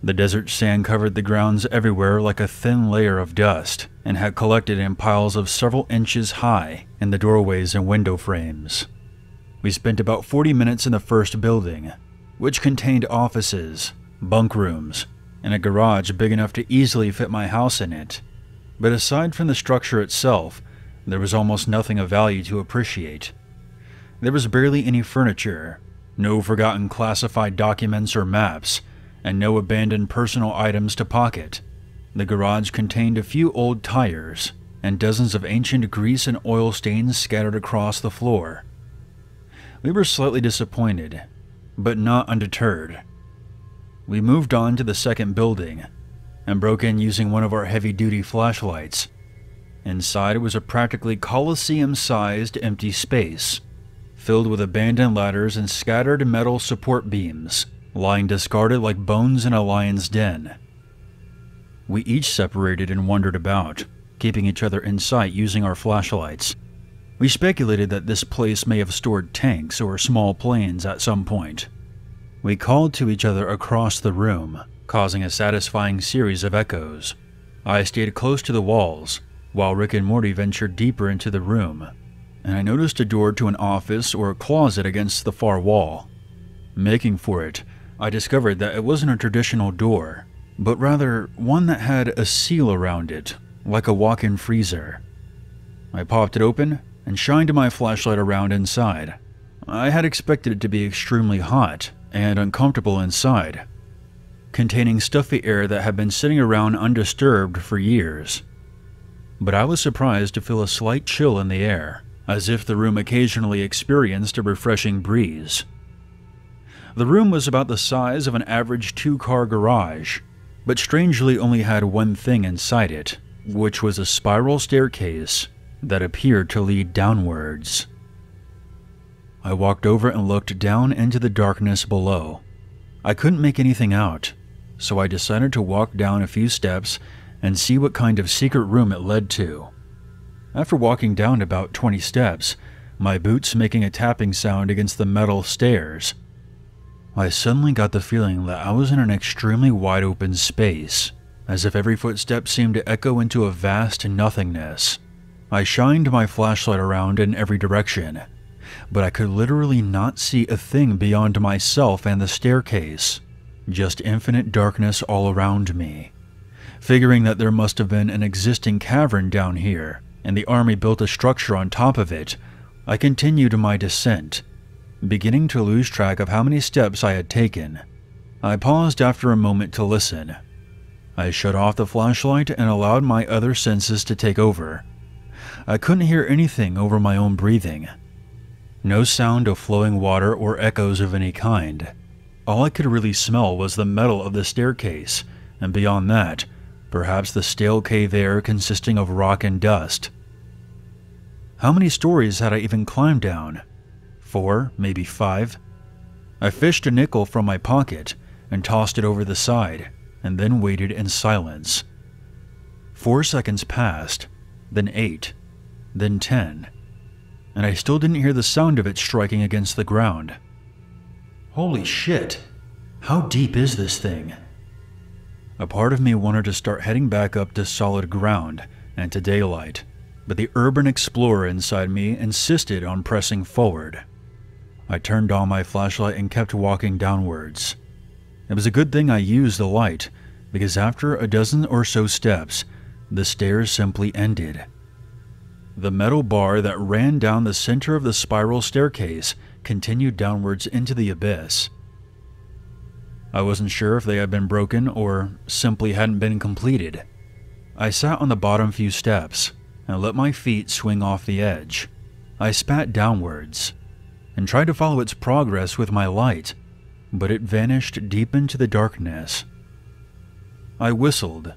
The desert sand covered the grounds everywhere like a thin layer of dust, and had collected in piles of several inches high in the doorways and window frames. We spent about 40 minutes in the first building, which contained offices, bunk rooms, and a garage big enough to easily fit my house in it. But aside from the structure itself, there was almost nothing of value to appreciate. There was barely any furniture, no forgotten classified documents or maps, and no abandoned personal items to pocket. The garage contained a few old tires, and dozens of ancient grease and oil stains scattered across the floor. We were slightly disappointed, but not undeterred. We moved on to the second building, and broke in using one of our heavy-duty flashlights. Inside was a practically Colosseum-sized empty space, filled with abandoned ladders and scattered metal support beams, lying discarded like bones in a lion's den. We each separated and wandered about, keeping each other in sight using our flashlights. We speculated that this place may have stored tanks or small planes at some point. We called to each other across the room, causing a satisfying series of echoes. I stayed close to the walls, while Rick and Morty ventured deeper into the room, and I noticed a door to an office or a closet against the far wall. Making for it, I discovered that it wasn't a traditional door, but rather one that had a seal around it, like a walk-in freezer. I popped it open and shined my flashlight around inside. I had expected it to be extremely hot and uncomfortable inside, containing stuffy air that had been sitting around undisturbed for years. But I was surprised to feel a slight chill in the air, as if the room occasionally experienced a refreshing breeze. The room was about the size of an average 2-car garage, but strangely only had one thing inside it, which was a spiral staircase that appeared to lead downwards. I walked over and looked down into the darkness below. I couldn't make anything out, so I decided to walk down a few steps and see what kind of secret room it led to. After walking down about 20 steps, my boots making a tapping sound against the metal stairs, I suddenly got the feeling that I was in an extremely wide open space, as if every footstep seemed to echo into a vast nothingness. I shined my flashlight around in every direction, but I could literally not see a thing beyond myself and the staircase, just infinite darkness all around me. Figuring that there must have been an existing cavern down here, and the army built a structure on top of it, I continued my descent, beginning to lose track of how many steps I had taken. I paused after a moment to listen. I shut off the flashlight and allowed my other senses to take over. I couldn't hear anything over my own breathing. No sound of flowing water or echoes of any kind. All I could really smell was the metal of the staircase, and beyond that, perhaps the stale cave air consisting of rock and dust. How many stories had I even climbed down? 4, maybe 5? I fished a nickel from my pocket and tossed it over the side, and then waited in silence. 4 seconds passed, then 8, then 10, and I still didn't hear the sound of it striking against the ground. Holy shit! How deep is this thing? A part of me wanted to start heading back up to solid ground and to daylight, but the urban explorer inside me insisted on pressing forward. I turned on my flashlight and kept walking downwards. It was a good thing I used the light, because after a dozen or so steps, the stairs simply ended. The metal bar that ran down the center of the spiral staircase continued downwards into the abyss. I wasn't sure if they had been broken or simply hadn't been completed. I sat on the bottom few steps and let my feet swing off the edge. I spat downwards and tried to follow its progress with my light, but it vanished deep into the darkness. I whistled,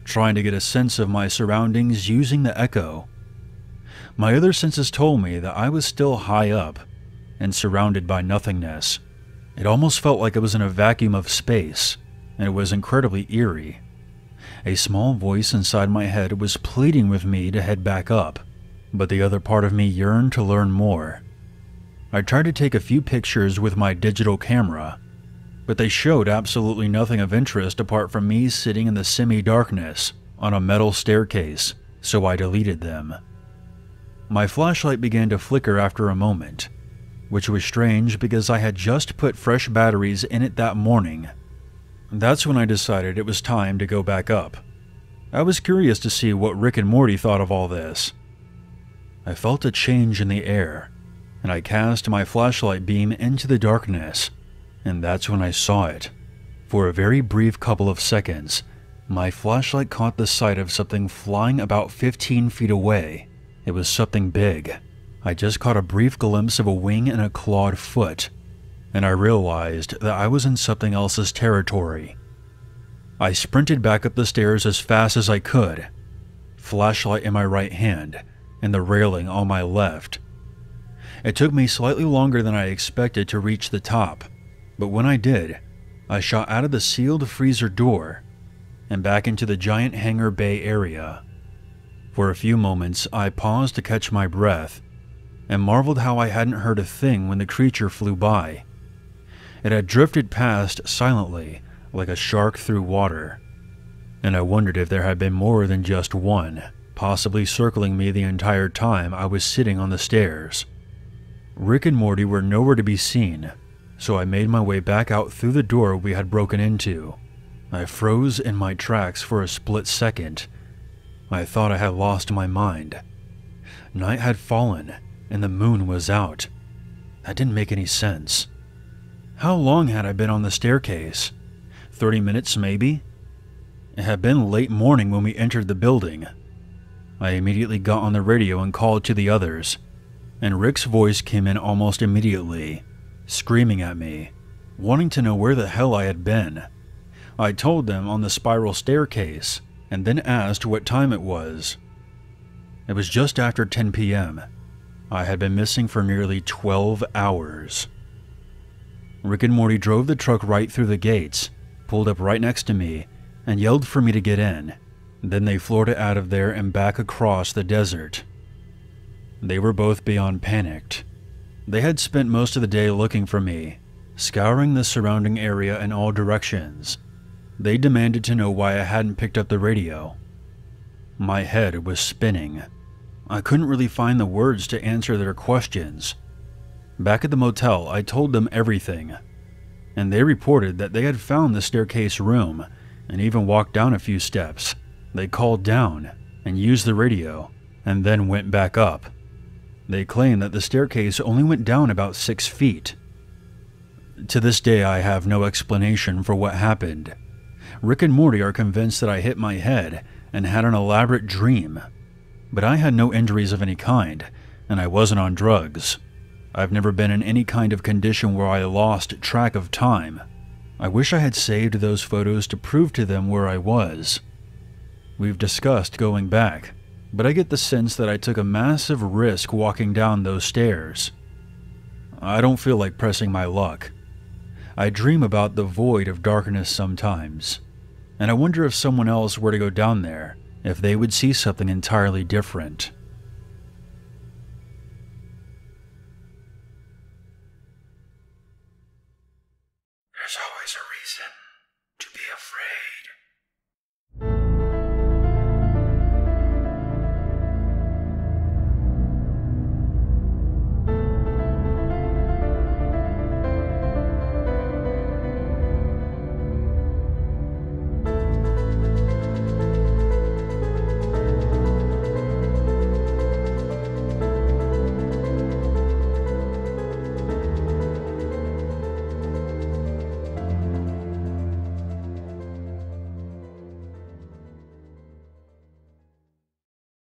trying to get a sense of my surroundings using the echo. My other senses told me that I was still high up and surrounded by nothingness. It almost felt like I was in a vacuum of space, and it was incredibly eerie. A small voice inside my head was pleading with me to head back up, but the other part of me yearned to learn more. I tried to take a few pictures with my digital camera, but they showed absolutely nothing of interest apart from me sitting in the semi-darkness on a metal staircase, so I deleted them. My flashlight began to flicker after a moment, which was strange because I had just put fresh batteries in it that morning. That's when I decided it was time to go back up. I was curious to see what Rick and Morty thought of all this. I felt a change in the air, and I cast my flashlight beam into the darkness, and that's when I saw it. For a very brief couple of seconds, my flashlight caught the sight of something flying about 15 feet away. It was something big. I just caught a brief glimpse of a wing and a clawed foot, and I realized that I was in something else's territory. I sprinted back up the stairs as fast as I could, flashlight in my right hand and the railing on my left. It took me slightly longer than I expected to reach the top, but when I did, I shot out of the sealed freezer door and back into the giant hangar bay area. For a few moments, I paused to catch my breath and marveled how I hadn't heard a thing when the creature flew by. It had drifted past silently, like a shark through water, and I wondered if there had been more than just one, possibly circling me the entire time I was sitting on the stairs. Rick and Morty were nowhere to be seen, so I made my way back out through the door we had broken into. I froze in my tracks for a split second. I thought I had lost my mind. Night had fallen, and the moon was out. That didn't make any sense. How long had I been on the staircase? 30 minutes, maybe? It had been late morning when we entered the building. I immediately got on the radio and called to the others, and Rick's voice came in almost immediately, screaming at me, wanting to know where the hell I had been. I told them on the spiral staircase, and then asked what time it was. It was just after 10 p.m. I had been missing for nearly 12 hours. Rick and Morty drove the truck right through the gates, pulled up right next to me, and yelled for me to get in. Then they floored it out of there and back across the desert. They were both beyond panicked. They had spent most of the day looking for me, scouring the surrounding area in all directions. They demanded to know why I hadn't picked up the radio. My head was spinning. I couldn't really find the words to answer their questions. Back at the motel, I told them everything, and they reported that they had found the staircase room and even walked down a few steps. They called down and used the radio and then went back up. They claimed that the staircase only went down about 6 feet. To this day, I have no explanation for what happened. Rick and Morty are convinced that I hit my head and had an elaborate dream, but I had no injuries of any kind, and I wasn't on drugs. I've never been in any kind of condition where I lost track of time. I wish I had saved those photos to prove to them where I was. We've discussed going back, but I get the sense that I took a massive risk walking down those stairs. I don't feel like pressing my luck. I dream about the void of darkness sometimes, and I wonder if someone else were to go down there, if they would see something entirely different.